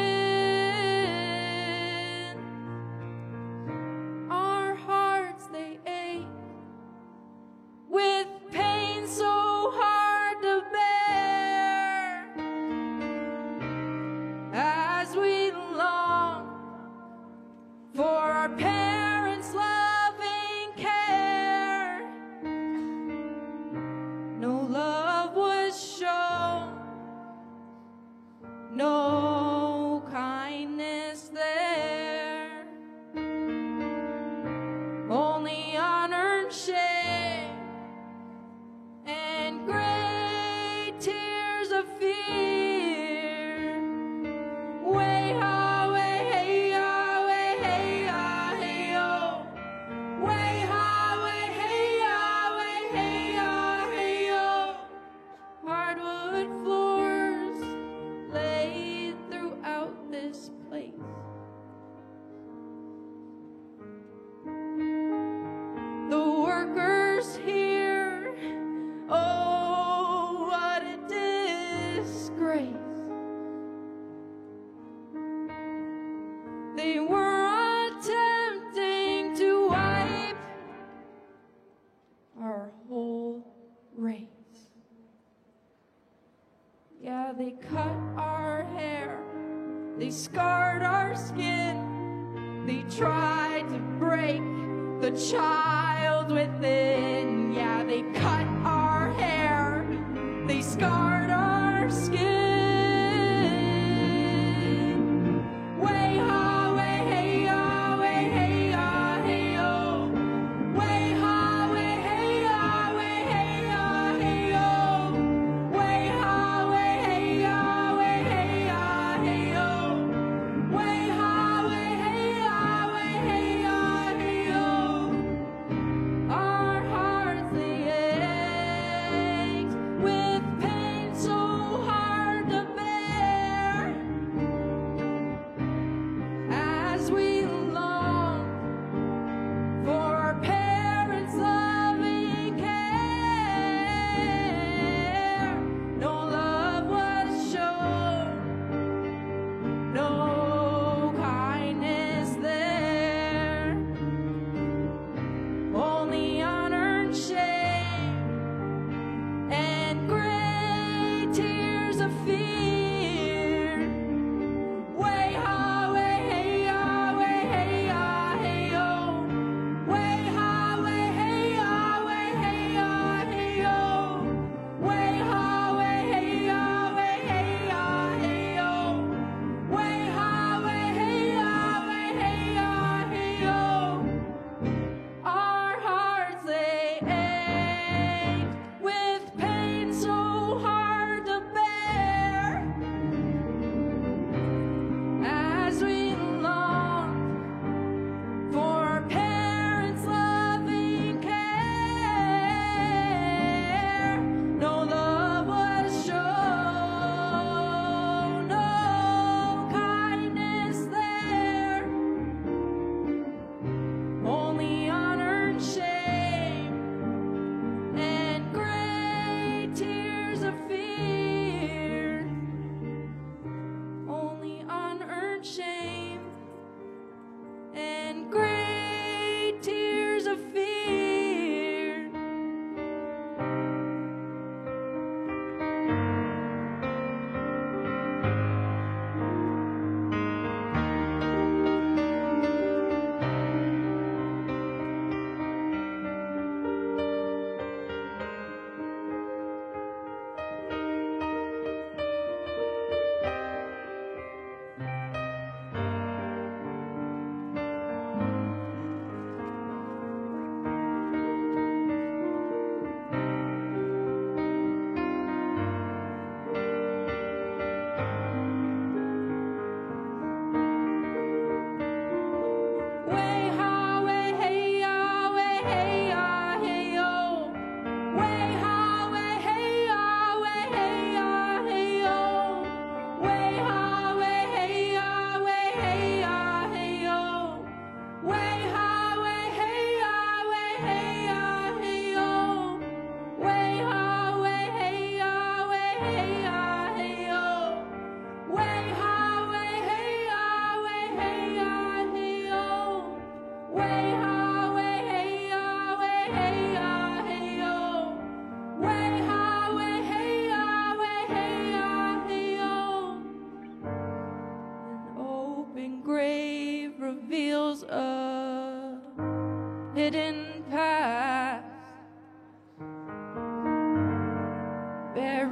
Our hearts, they ache with pain so hard to bear as we long for our parents' loving care. No love was shown, no kindness there, only unearned shame and great tears of fear. Way ha, way hey ya, way hey ya, hey yo. Way ha, way hey ya, way hey ya, hey yo. Hardwood floors laid throughout this place. The workers here, oh, what a disgrace. They were attempting to wipe our whole race. Yeah, they cut our hair, they scarred our skin, they tried to break the child within. Yeah, they cut our hair, they scarred our skin.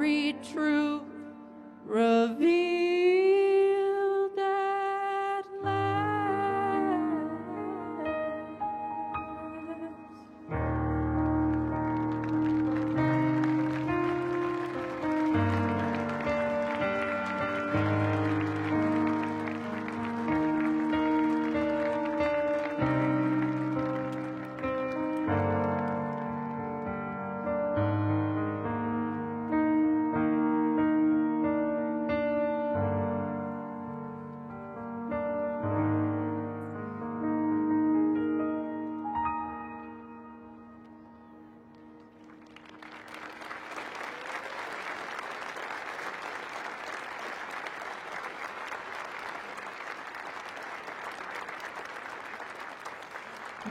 every truth revealed at last.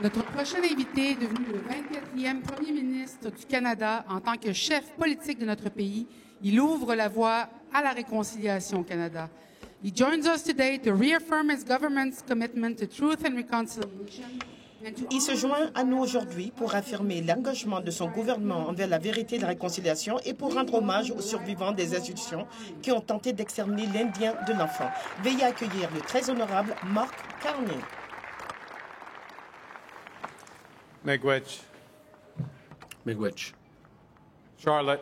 Notre prochain invité est devenu le 24e premier ministre du Canada en tant que chef politique de notre pays. Il ouvre la voie à la réconciliation au Canada. He joins us today to reaffirm his government's commitment to truth and reconciliation. Il se joint à nous aujourd'hui pour affirmer l'engagement de son gouvernement envers la vérité et la réconciliation et pour rendre hommage aux survivants des institutions qui ont tenté d'exterminer l'Indien de l'enfant. Veuillez accueillir le très honorable Mark Carney. Miigwech. Miigwech. Charlotte.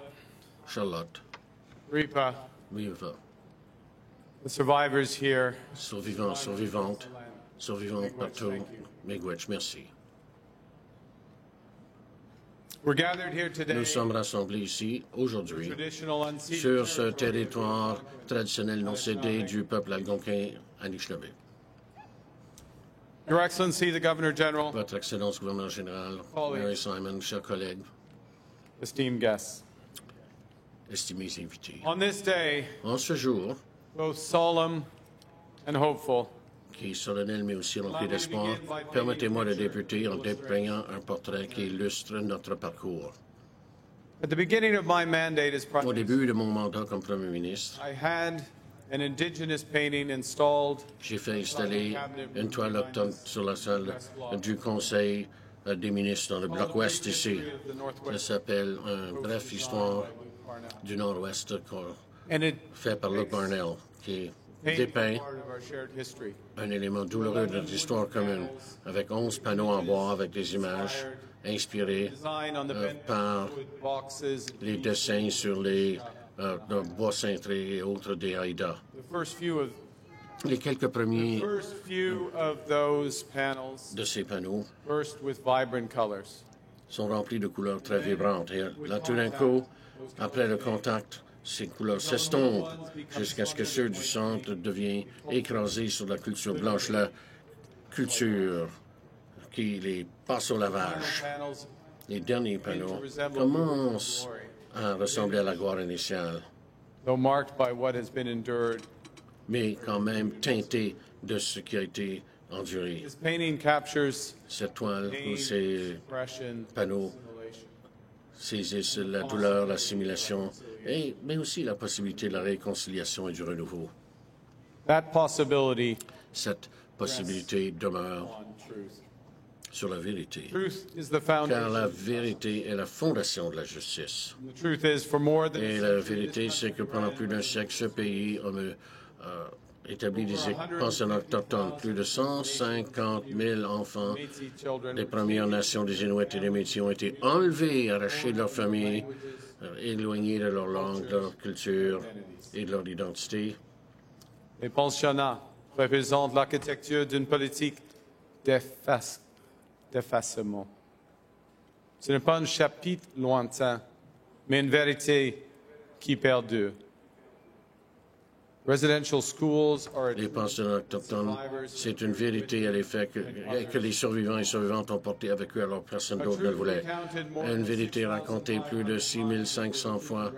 Charlotte. Ripa. Ripa. The survivors here. Survivants, survivantes. Survivants partout. Miigwech, merci. We're gathered here today. Nous sommes rassemblés ici, aujourd'hui, sur ce territoire traditionnel non cédé du peuple algonquin Anishinaabe. Your Excellency, the Governor General. Votre Excellence, gouverneur général, Mary Simon, chers collègues, esteemed guests. Estimés invités. On this day, en ce jour, both solemn and hopeful, qui est solennel mais aussi rempli d'espoir, permettez-moi de débuter en dépeignant un portrait qui illustre notre parcours. At the beginning of my mandate as Prime Au début de mon mandat comme Premier ministre, I had an indigenous painting installed. J'ai fait installer une toile autochtone sur la salle du Conseil des ministres dans le bloc ouest ici. Ça s'appelle une brève histoire du Nord-Ouest fait par Luc Barnell, qui dépeint un élément douloureux de notre histoire commune, avec 11 panneaux en bois avec des images inspirées par les dessins sur les bois cintrés et autres des Haïdas. Les quelques premiers de ces panneaux sont remplis de couleurs très vibrantes. Et là, tout d'un coup, après le contact, ces couleurs s'estompent jusqu'à ce que ceux du centre deviennent écrasés sur la culture blanche, la culture qui les passe au lavage. Les derniers panneaux commencent à ressembler à la gloire initiale, mais quand même teintés de ce qui a été enduré. Cette toile ou ces panneaux saisissent la douleur, l'assimilation, mais aussi la possibilité de la réconciliation et du renouveau. Cette possibilité demeure sur la vérité, car la vérité est la fondation de la justice. Et la vérité, c'est que pendant plus d'un siècle, ce pays a établi des pensionnats autochtones. Plus de 150 000 enfants des Premières Nations, des Inuits et des Métis ont été enlevés, arrachés de leur famille, éloignés de leur langue, de leur culture et de leur identité. Les pensionnats représentent l'architecture d'une politique d'effacement. Ce n'est pas un chapitre lointain, mais une vérité qui perdure. Les pensionnats autochtones, c'est une vérité à l'effet que les survivants et survivantes ont porté avec eux alors personne d'autre ne le voulait. Une vérité racontée plus de 6500 fois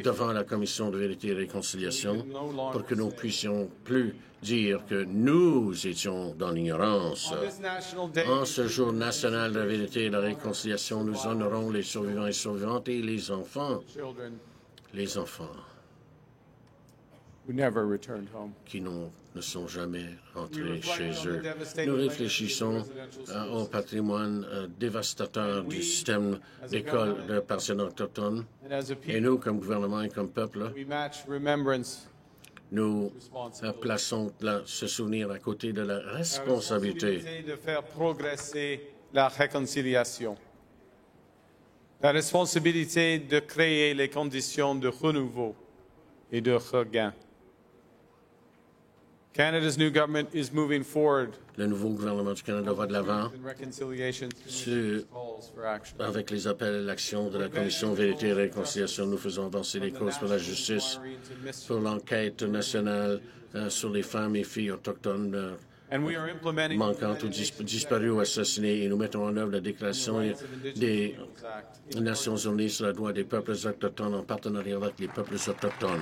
devant la Commission de vérité et réconciliation pour que nous puissions plus dire que nous étions dans l'ignorance. En ce jour national de la vérité et de la réconciliation, nous honorons les survivants et survivantes et les enfants. Les enfants. who never returned home. qui ne sont jamais rentrés chez eux. Nous réfléchissons au patrimoine dévastateur du système d'école de personnes autochtones. Et nous, comme gouvernement et comme peuple, We match remembrance nous plaçons ce souvenir à côté de la responsabilité de faire progresser la réconciliation. La responsabilité de créer les conditions de renouveau et de regain. Canada's new government is moving forward Le nouveau gouvernement du Canada va de l'avant in reconciliation avec les appels à l'action de la Commission Vérité et Réconciliation. Nous faisons avancer les causes pour la justice, pour l'enquête nationale sur les femmes et filles autochtones manquantes ou disparues ou assassinées. Et nous mettons en œuvre la déclaration des Nations Unies sur la droit des peuples autochtones en partenariat avec les peuples autochtones.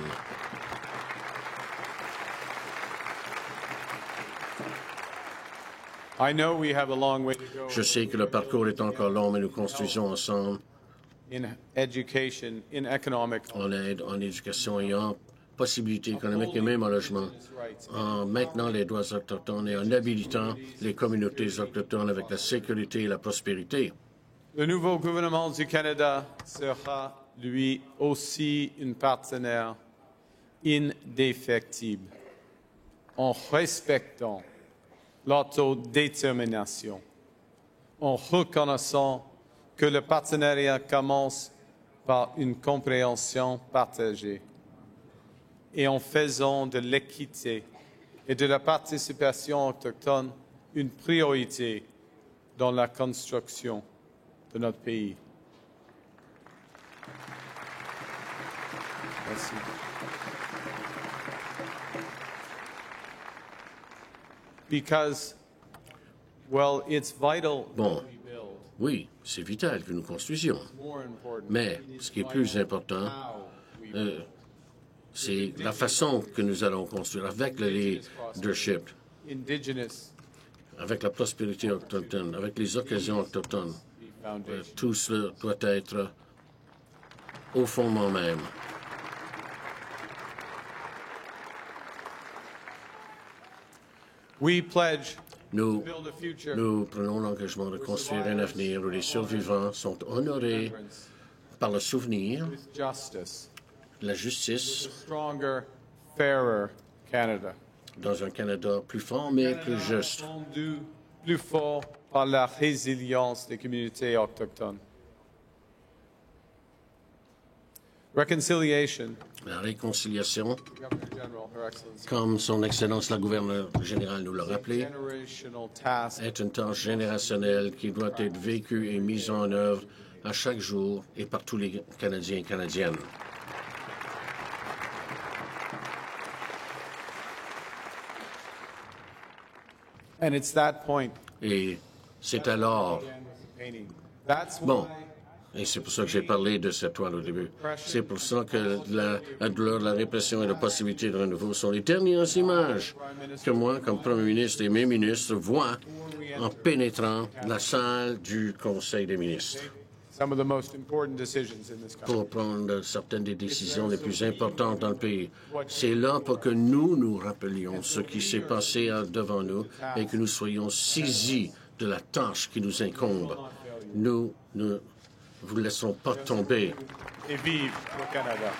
Je sais que le parcours est encore long, mais nous construisons ensemble in education, in economic, en aide, en éducation et en possibilités économiques et même en logement, en maintenant les droits autochtones et en habilitant les communautés autochtones avec la sécurité et la prospérité. Le nouveau gouvernement du Canada sera, lui aussi, un partenaire indéfectible en respectant l'autodétermination, en reconnaissant que le partenariat commence par une compréhension partagée et en faisant de l'équité et de la participation autochtone une priorité dans la construction de notre pays. Merci. Because, well, it's vital Bon, oui, c'est vital que nous construisions. Mais ce qui est plus important, c'est la façon que nous allons construire avec le leadership, avec la prospérité autochtone, avec les occasions autochtones. Tout cela doit être au fondement même. Nous prenons l'engagement de construire un avenir où les survivants sont honorés par le souvenir, la justice, dans un Canada plus fort mais plus juste. Plus fort par la résilience des communautés autochtones. Reconciliation. La réconciliation, comme Son Excellence la gouverneure générale nous l'a rappelé, est une tâche générationnelle qui doit être vécue et mise en œuvre à chaque jour et par tous les Canadiens et Canadiennes. And it's that point. Et c'est alors... Bon, et c'est pour ça que j'ai parlé de cette toile au début. C'est pour ça que la douleur, la répression et la possibilité de renouveau sont les dernières images que moi, comme Premier ministre et mes ministres, voient en pénétrant la salle du Conseil des ministres pour prendre certaines des décisions les plus importantes dans le pays. C'est là pour que nous nous rappelions ce qui s'est passé devant nous et que nous soyons saisis de la tâche qui nous incombe. Nous ne vous laisserons pas tomber. Et vive le Canada.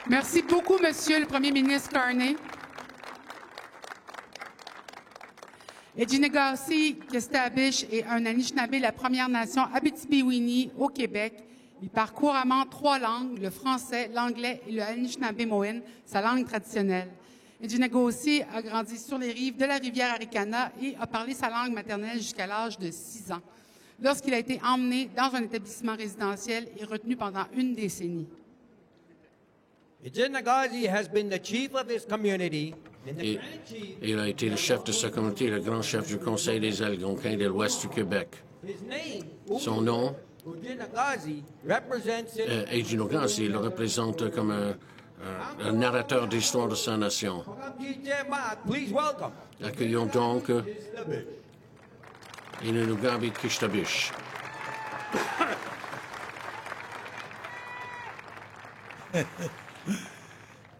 Merci beaucoup, Monsieur le Premier ministre Carney. Ejinegasi Kestabish est un Anishinaabe, la Première Nation Abitibi-Winnie au Québec. Il parle couramment 3 langues, le français, l'anglais et le Anishinaabe-Moine, sa langue traditionnelle. Ejinegasi a grandi sur les rives de la rivière Arikana et a parlé sa langue maternelle jusqu'à l'âge de 6 ans, lorsqu'il a été emmené dans un établissement résidentiel et retenu pendant une décennie. Ejinegasi has been the chief of his community. Et il a été le chef de sa communauté, le grand chef du Conseil des Algonquins de l'Ouest du Québec. Son nom, Ejinegasi, il le représente comme un narrateur d'histoire de sa nation. Accueillons donc Inunugabi Kishtabish.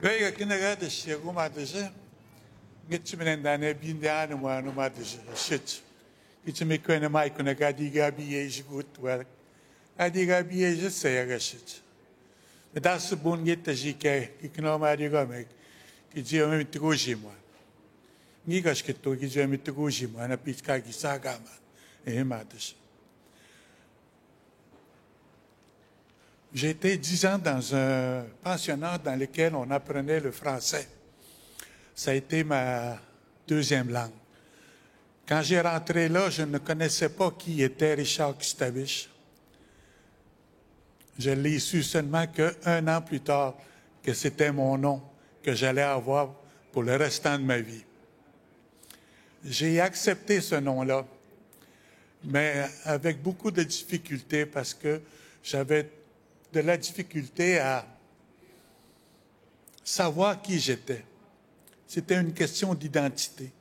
Kaya kinagada siya kumadasa. Gitsuminandana bindahan mo ano madasa. Shit. Gitsumikwen na mai kunagadi gabi yeji gut work. Adi gabi yeji sayaga shit. Das bun gita jike iknomari gamek. Kijio mitiguji mo. Nigash kito kijio mitiguji mo na pitka gisagama. Madasa. J'ai été 10 ans dans un pensionnat dans lequel on apprenait le français. Ça a été ma deuxième langue. Quand j'ai rentré là, je ne connaissais pas qui était Richard Kustabish. Je l'ai su seulement qu'un an plus tard, que c'était mon nom que j'allais avoir pour le restant de ma vie. J'ai accepté ce nom-là, mais avec beaucoup de difficultés parce que j'avais de la difficulté à savoir qui j'étais. C'était une question d'identité.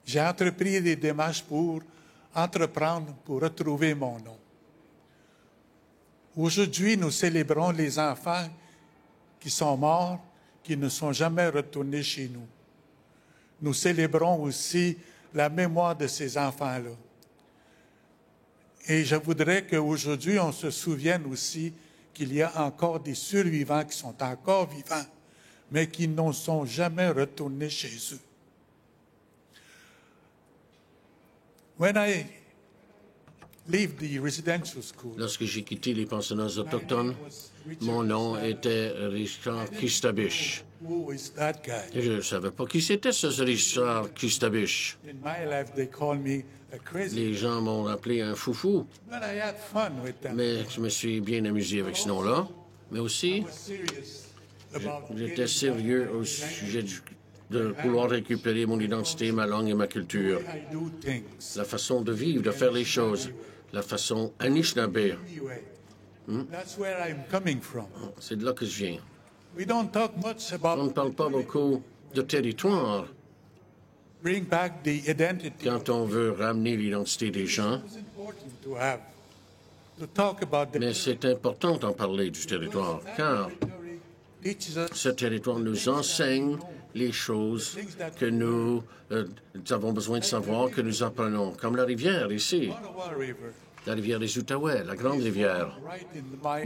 J'ai entrepris des démarches pour retrouver mon nom. Aujourd'hui, nous célébrons les enfants qui sont morts, qui ne sont jamais retournés chez nous. Nous célébrons aussi la mémoire de ces enfants-là. Et je voudrais qu'aujourd'hui, on se souvienne aussi qu'il y a encore des survivants qui sont encore vivants, mais qui ne sont jamais retournés chez eux. When I leave the residential school, lorsque j'ai quitté les pensionnats autochtones, mon nom était Richard Kustabish. Who is that guy? Et je ne savais pas qui c'était, ce Richard Kustabish. In my life, they call me a crazy. Les gens m'ont appelé un foufou. But I had fun with them. Mais je me suis bien amusé avec ce nom-là. Mais aussi, j'étais sérieux au sujet de vouloir récupérer mon identité, ma langue et ma culture. La façon de vivre, de faire les choses. La façon Anishinaabe. That's where I'm coming from. C'est de là que je viens. We don't talk much about On ne parle pas beaucoup de territoire bring back the identity. quand on veut ramener l'identité des gens. It's important to have to talk about the Mais c'est important d'en parler du territoire, car teaches us ce territoire nous enseigne les choses que nous avons besoin de savoir, que nous apprenons, comme la rivière ici, Ottawa River, la rivière des Outaouais, la grande rivière, right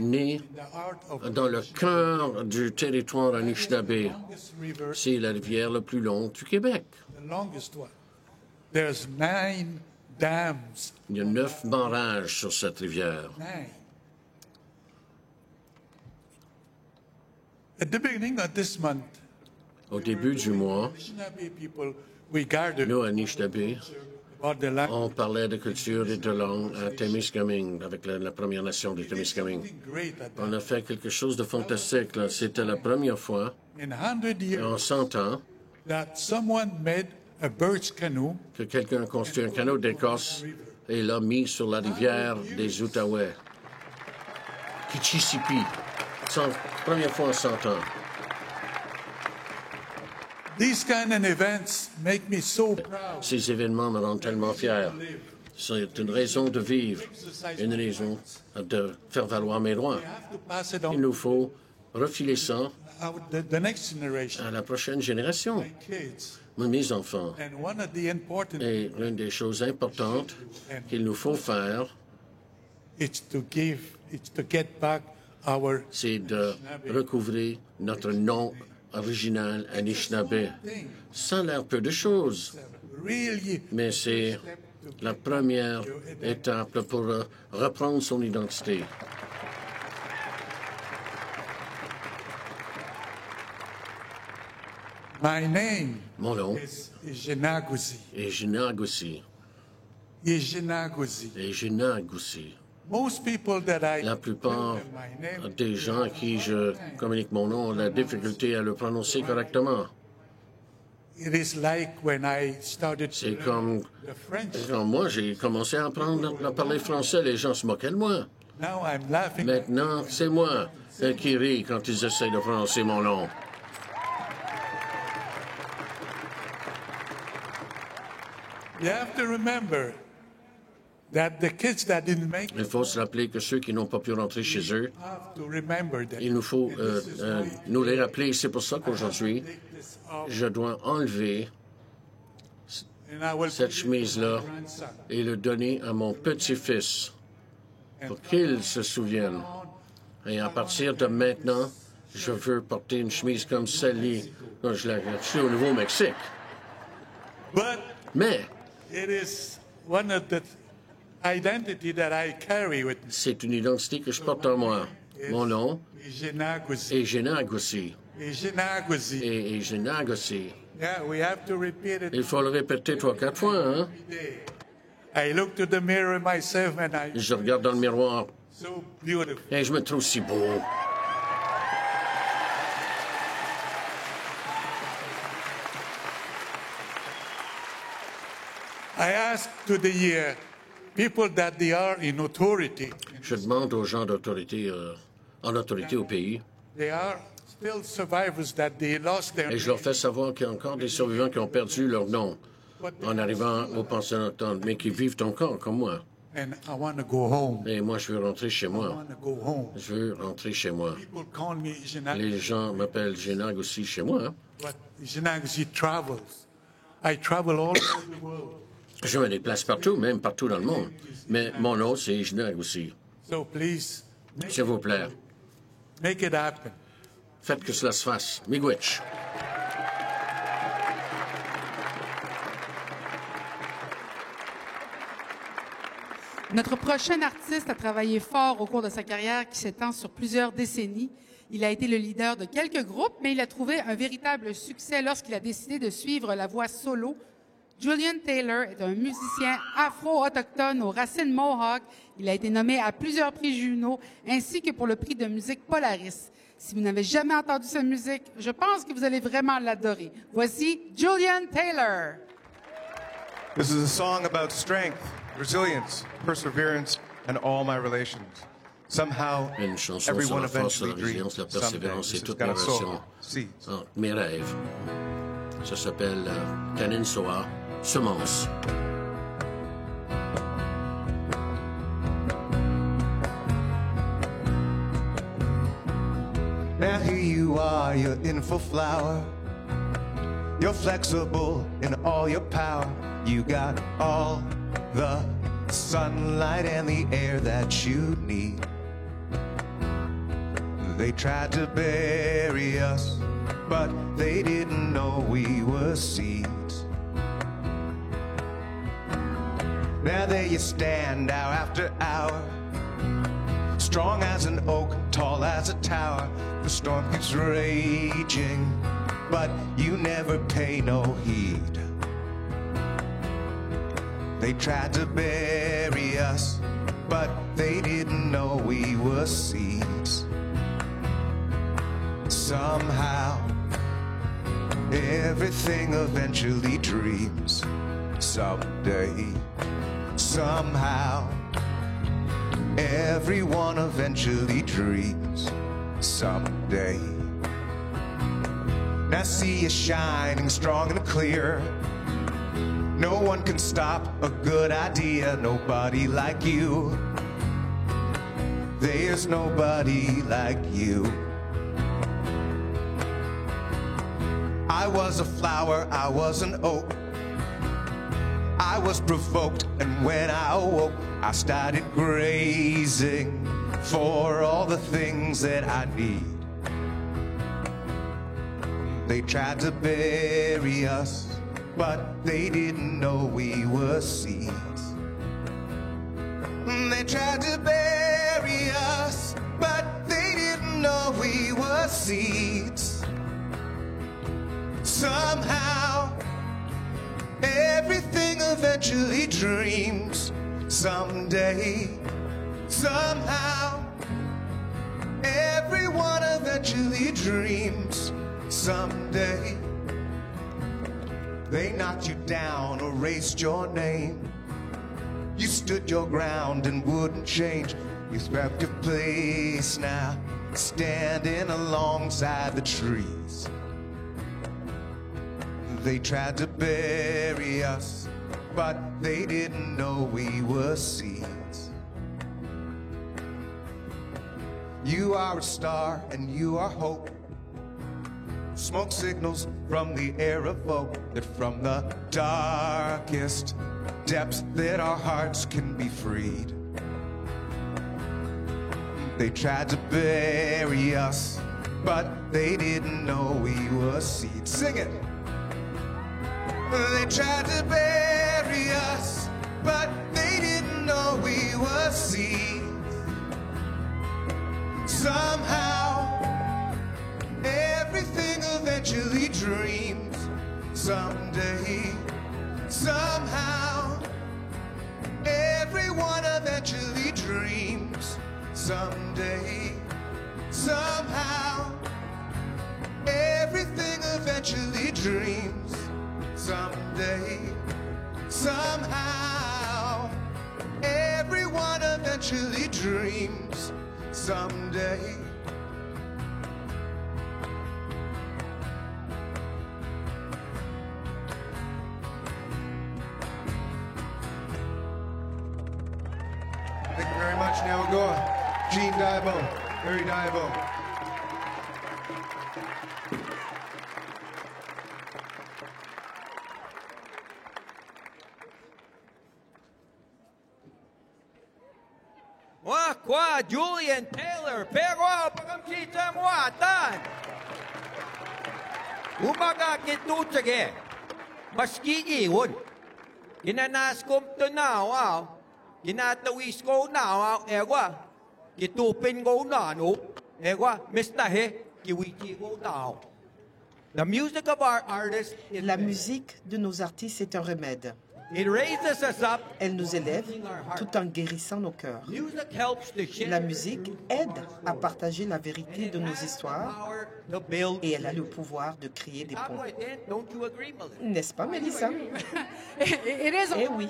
in née the heart of dans le cœur du territoire Anishinaabe. this river, C'est la rivière la plus longue du Québec. the longest one. There's 9 dams. Il y a 9 barrages sur cette rivière. 9. At the beginning of this month, Au début du mois, Anishinaabe people, we gathered nous, Anishinaabe, about the land. on parlait de culture et de langue à Témiscamingue, avec la Première Nation de Témiscamingue. Great at On a fait quelque chose de fantastique, là. C'était la première fois in 100 years en 100 ans that someone made a birch canoe que quelqu'un a construit un canot d'écorce et l'a mis sur la rivière des Outaouais. Kichisipi. Première fois en 100 ans. These kind of events make me so proud. Ces événements me rendent tellement fier. C'est une raison de vivre, une raison de faire valoir mes droits. To pass it Il on nous faut refiler ça to the next generation, à la prochaine génération, kids. mes enfants. And one of the important Et l'une des choses importantes qu'il nous faut faire, it's to get back our c'est de recouvrer notre nom original Anishinaabe. Ça a l'air peu de choses, really mais c'est la première étape pour reprendre son identité. my name Mon nom is Jenaguzi. est Jinagusi. Jenaguzi. Et Jinagusi. Most people that I La plupart tell them my name, des gens à qui je communique mon nom ont la difficulté à le prononcer correctement. it is like when I started to C'est learn comme the French. quand moi j'ai commencé à apprendre à parler français, les gens se moquaient de moi. Now I'm laughing. Maintenant, c'est moi qui ris quand ils essaient de prononcer mon nom. You have to remember that the kids that didn't make Il faut se rappeler que ceux qui n'ont pas pu rentrer chez eux, have to remember that. il nous faut nous les rappeler. C'est pour ça qu'aujourd'hui, je dois enlever cette chemise-là et le donner à mon petit-fils pour qu'il se souvienne. Et à partir de maintenant, je veux porter une chemise comme celle-là. Je l'ai achetée au Nouveau-Mexique. Mais It is one of the identity that I carry with me. c'est une identité que je porte en moi. Mon nom est Génag aussi. Et Génag aussi. Yeah, we have to repeat it. Il faut le répéter 3 ou 4 fois, hein? I look to the mirror myself and I Je regarde dans le miroir so beautiful. et je me trouve si beau. I ask to the people that they are in authority. Je demande aux gens d'autorité, en autorité au pays, They are still survivors that they lost their et je leur fais savoir qu'il y a encore des survivants qui ont perdu leur nom en arrivant au pensionnat, mais qui vivent encore comme moi. and I want to go home. Et moi, je veux rentrer chez I moi. want to go home. Je veux rentrer chez moi. People call me Jenag, Les gens m'appellent Génag aussi chez moi. Hein? but Jenag, he travels. I travel all over the world. Je me déplace partout, même partout dans le monde. Mais mon nom, c'est Génag aussi. So please, S'il vous plaît, make it happen. faites que cela se fasse. Miigwech. Notre prochain artiste a travaillé fort au cours de sa carrière qui s'étend sur plusieurs décennies. Il a été le leader de quelques groupes, mais il a trouvé un véritable succès lorsqu'il a décidé de suivre la voie solo. Julian Taylor est un musicien afro-autochtone aux racines Mohawk. Il a été nommé à plusieurs prix Juno, ainsi que pour le prix de musique Polaris. Si vous n'avez jamais entendu sa musique, je pense que vous allez vraiment l'adorer. Voici Julian Taylor. This is a song about strength, resilience, perseverance, and all my relations. Somehow, Une chanson sur everyone la force, la eventually résilience, la dreams someday. persévérance et This has toutes got mes a soul. relations See. entre mes rêves. Ça s'appelle Kanin Soa, Semence. Now here you are, you're in full flower. You're flexible in all your power. You got all the sunlight and the air that you need. They tried to bury us, but they didn't know we were seeds. Now there you stand hour after hour, strong as an oak, tall as a tower. The storm keeps raging, but you never pay no heed. They tried to bury us, but they didn't know we were seeds. Somehow, everything eventually dreams. Someday, somehow, everyone eventually dreams. Someday. Now see you shining strong and clear. No one can stop a good idea. Nobody like you. There's nobody like you. I was a flower, I was an oak. I was provoked, and when I awoke, I started grazing for all the things that I need. They tried to bury us, but they didn't know we were seeds. They tried to bury us, but they didn't know we were seeds. Somehow, everything eventually dreams. Someday, somehow, everyone eventually dreams. Someday, they knocked you down, erased your name. You stood your ground and wouldn't change. You swept your place now, standing alongside the trees. They tried to bury us, but they didn't know we were seeds. You are a star and you are hope. Smoke signals from the air evoke that from the darkest depths that our hearts can be freed. They tried to bury us, but they didn't know we were seeds. Sing it. They tried to bury us, but they didn't know we were seeds. Somehow, everything eventually dreams. Someday, somehow, everyone eventually dreams. Someday, somehow, everything eventually dreams. Someday, somehow, everyone eventually dreams. Someday. Thank you very much. Now we'll go Gene Diabo, Harry Diabo. Quoi, Julian Taylor, pero pagamchita mo atan. Umaga kitutsage, maski iwon. Ginanaskom to na, wow. Ginatawis ko na, wow, ewa. Kitupin ko na, no. Ewa, mistahe, kiwichi ko na. The music of our artists is La musique de nos artistes est un remède. It raises us up. Elle nous élève tout en guérissant nos cœurs. La musique aide à partager la vérité de nos histoires et elle a le pouvoir de créer des ponts. N'est-ce pas, Mélissa? Eh oui,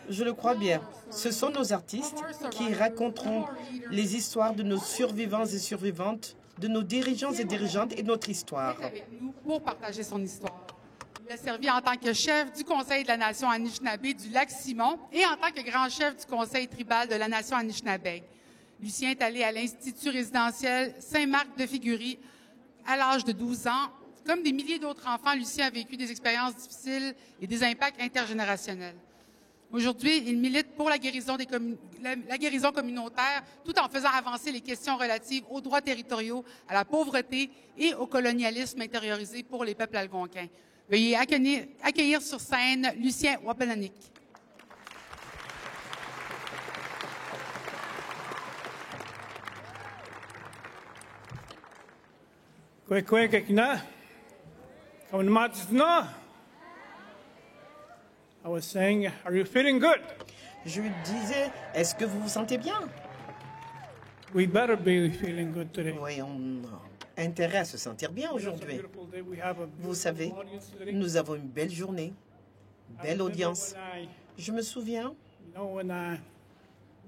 je le crois bien. Ce sont nos artistes qui raconteront les histoires de nos survivants et survivantes, de nos dirigeants et dirigeantes et notre histoire. Pour partager son histoire. Il a servi en tant que chef du Conseil de la Nation Anishinaabe du Lac-Simon et en tant que grand chef du Conseil tribal de la Nation Anishinaabe. Lucien est allé à l'Institut résidentiel Saint-Marc-de-Figuerie à l'âge de 12 ans. Comme des milliers d'autres enfants, Lucien a vécu des expériences difficiles et des impacts intergénérationnels. Aujourd'hui, il milite pour la guérison communautaire tout en faisant avancer les questions relatives aux droits territoriaux, à la pauvreté et au colonialisme intériorisé pour les peuples algonquins. Veuillez accueillir sur scène Lucien Wapelanik. I was saying, are you feeling good? Je lui disais, est-ce que vous vous sentez bien? We better be feeling good today. Oui, on a intérêt à se sentir bien aujourd'hui. Vous savez, nous avons une belle journée, belle audience. Je me souviens, When I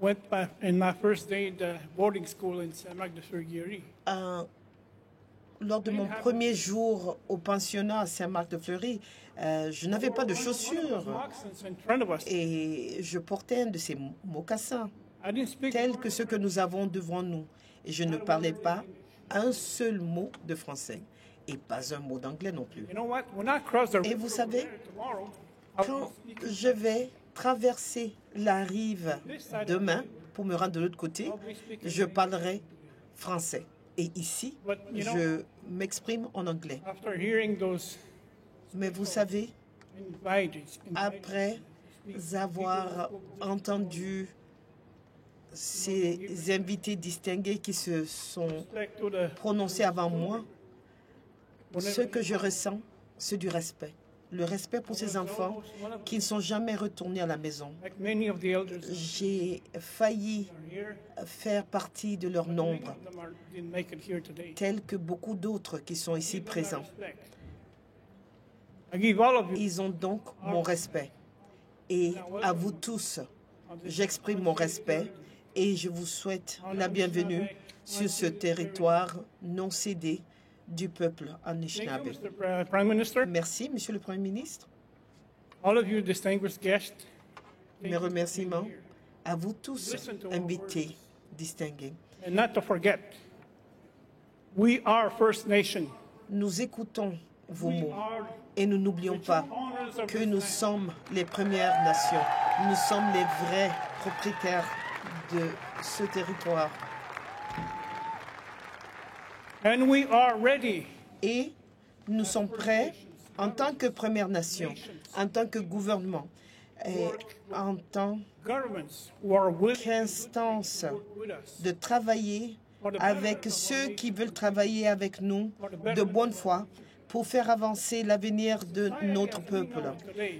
went in my first day to boarding school in Saint-Marc-de-Fleury. Lors de mon premier jour au pensionnat à Saint-Marc-de-Fleury, je n'avais pas de chaussures et je portais un de ces mocassins, tels que ceux que nous avons devant nous. Et je ne parlais pas un seul mot de français et pas un mot d'anglais non plus. Et vous savez, quand je vais traverser la rive demain pour me rendre de l'autre côté, je parlerai français. Et ici, je m'exprime en anglais. Mais vous savez, après avoir entendu ces invités distingués qui se sont prononcés avant moi, ce que je ressens, c'est du respect. Le respect pour ces enfants qui ne sont jamais retournés à la maison. J'ai failli faire partie de leur nombre, tels que beaucoup d'autres qui sont ici présents. Ils ont donc mon respect. Et à vous tous, j'exprime mon respect et je vous souhaite la bienvenue sur ce territoire non cédé du peuple Anishinaabe. Merci, Monsieur le Premier ministre. all of you distinguished guests, Mes remerciements à vous tous, invités distingués. and not to forget, we are First Nation. Nous écoutons vos mots et nous n'oublions pas que nous sommes les Premières Nations. Nous sommes les vrais propriétaires de ce territoire. And we are ready. Et nous sommes prêts en tant que Première Nation, en tant que gouvernement, et en tant qu'instance de travailler avec ceux qui veulent travailler avec nous de bonne foi pour faire avancer l'avenir de notre peuple.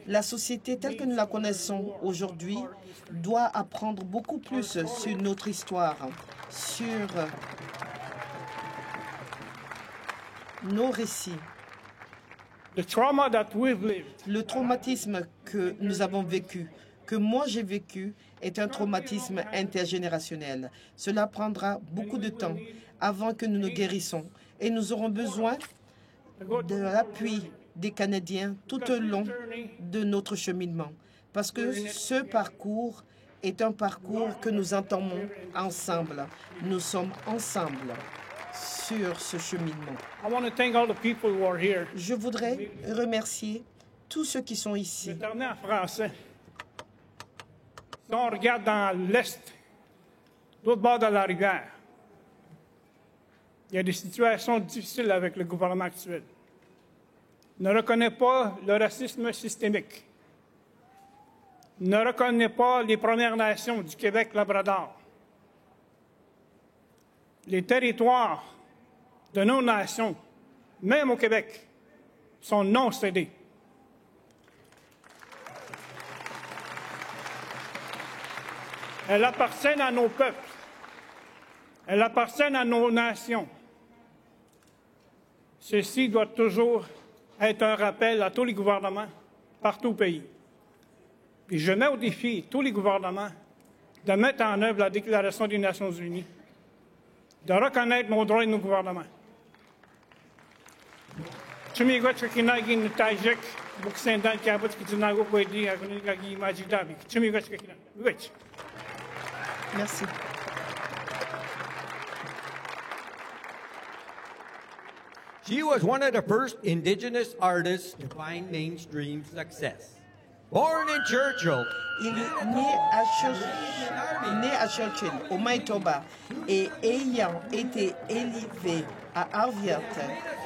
La société telle que nous la connaissons aujourd'hui doit apprendre beaucoup plus sur notre histoire, sur nos récits. Le traumatisme que nous avons vécu, que moi j'ai vécu, est un traumatisme intergénérationnel. Cela prendra beaucoup de temps avant que nous nous guérissons et nous aurons besoin de l'appui des Canadiens tout au long de notre cheminement. Parce que ce parcours est un parcours que nous entamons ensemble. Nous sommes ensemble sur ce cheminement. Je voudrais remercier tous ceux qui sont ici. Je vais terminer en français. Si on regarde dans l'Est, de l'autre bord de la rivière, il y a des situations difficiles avec le gouvernement actuel. Il ne reconnaît pas le racisme systémique. Il ne reconnaît pas les Premières Nations du Québec-Labrador. Les territoires de nos nations, même au Québec, sont non cédés. Elles appartiennent à nos peuples. Elles appartiennent à nos nations. Ceci doit toujours être un rappel à tous les gouvernements partout au pays. Puis je mets au défi tous les gouvernements de mettre en œuvre la Déclaration des Nations unies, de reconnaître nos droits et nos gouvernements. Merci. She was one of the first Indigenous artists to find mainstream success. Born in Churchill, Il est né à Churchill, au Manitoba, et ayant été élevé à Harviat,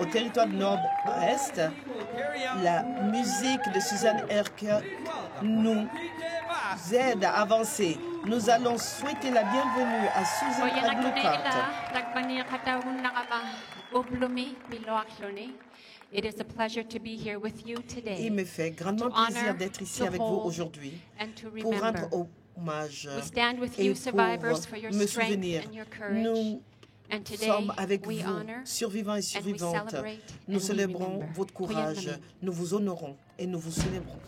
au territoire du Nord-Est, la musique de Suzanne Erker nous aide à avancer. Nous allons souhaiter la bienvenue à Suzanne Erker. It is a pleasure to be here with you today. Il me fait grandement plaisir d'être ici avec vous aujourd'hui pour rendre hommage et pour me souvenir. Nous sommes avec vous, survivants et survivantes. Nous célébrons votre courage, nous vous honorons et nous vous célébrons.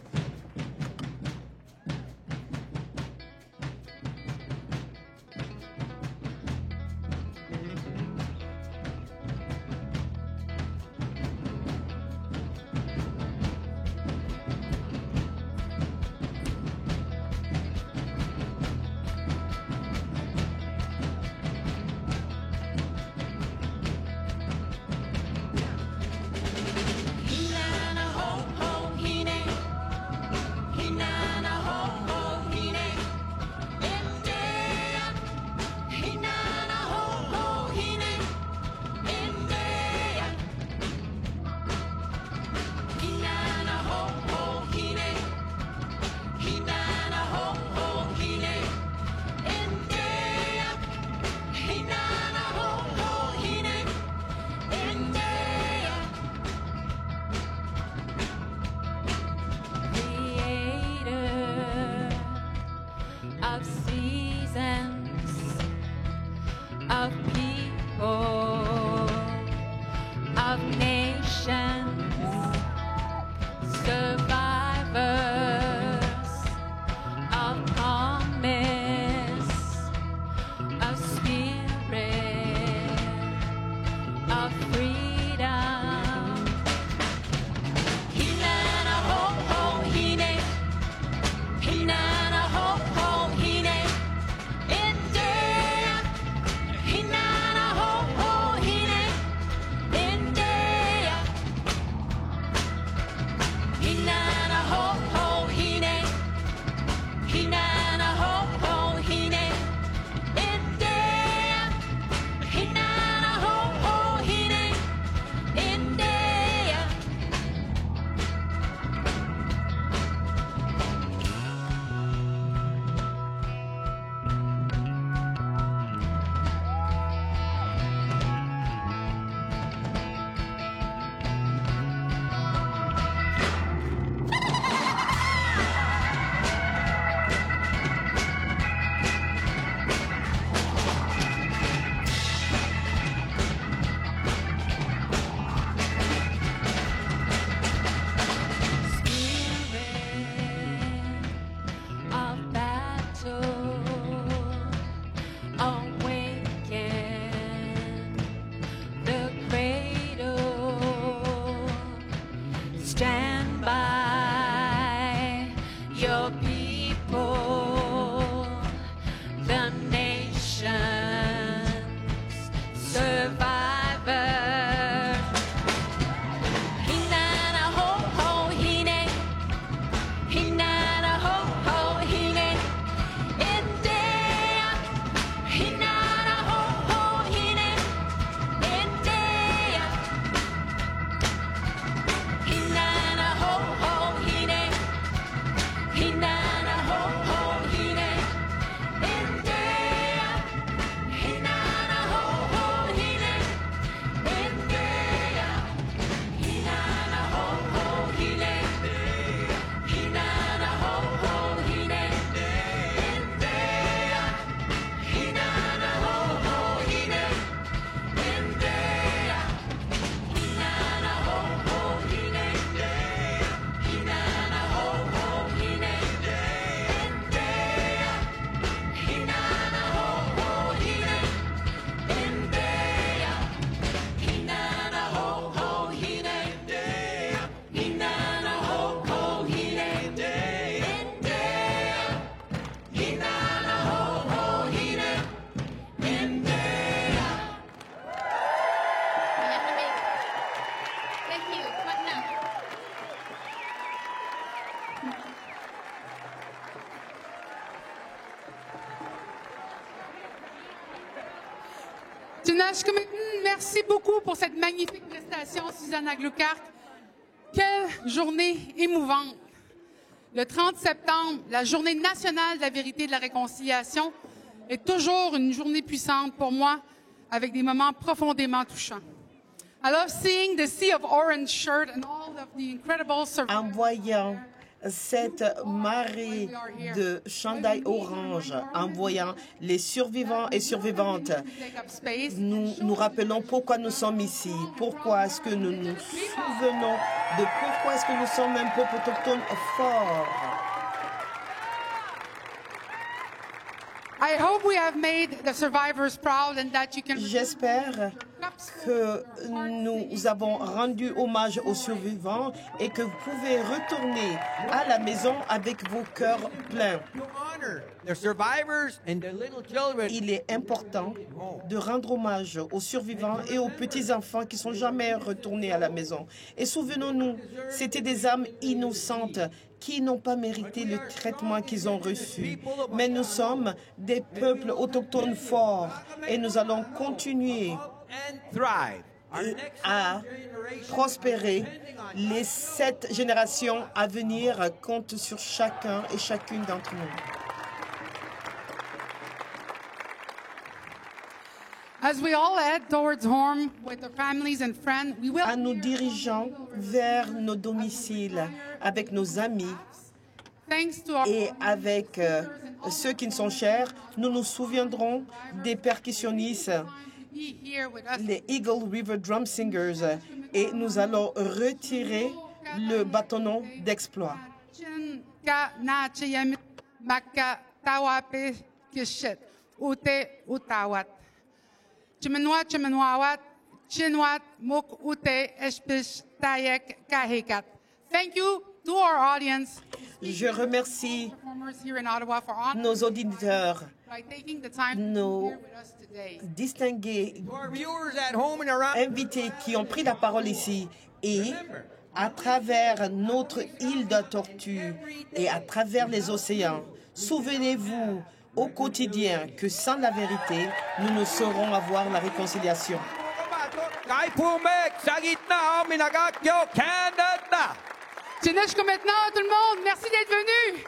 Freedom, Merci beaucoup pour cette magnifique prestation, Susanna Gluckart. Quelle journée émouvante. Le 30 septembre, la journée nationale de la vérité et de la réconciliation, est toujours une journée puissante pour moi, avec des moments profondément touchants. I love seeing the sea of orange shirt and all of the incredible survivors. En voyant cette marée de chandail orange, en voyant les survivants et survivantes, nous nous rappelons pourquoi nous sommes ici, pourquoi est-ce que nous nous souvenons de pourquoi est-ce que nous sommes un peuple autochtone fort. J'espère que nous avons rendu hommage aux survivants et que vous pouvez retourner à la maison avec vos cœurs pleins. Il est important de rendre hommage aux survivants et aux petits-enfants qui ne sont jamais retournés à la maison. Et souvenons-nous, c'était des âmes innocentes qui n'ont pas mérité le traitement qu'ils ont reçu. Mais nous sommes des peuples autochtones forts et nous allons continuer à prospérer. Les 7 générations à venir comptent sur chacun et chacune d'entre nous. En nous dirigeant vers nos domiciles avec nos amis et avec ceux qui nous sont chers, nous nous souviendrons des percussionnistes, les Eagle River Drum Singers, et nous allons retirer le bâtonnet d'exploit. Thank you to our audience. Je remercie nos auditeurs, nos distingués invités qui ont pris la parole ici et à travers notre île de Tortue et à travers les océans. Souvenez-vous au quotidien que sans la vérité, nous ne saurons avoir la réconciliation. Maintenant, tout le monde, merci d'être venus.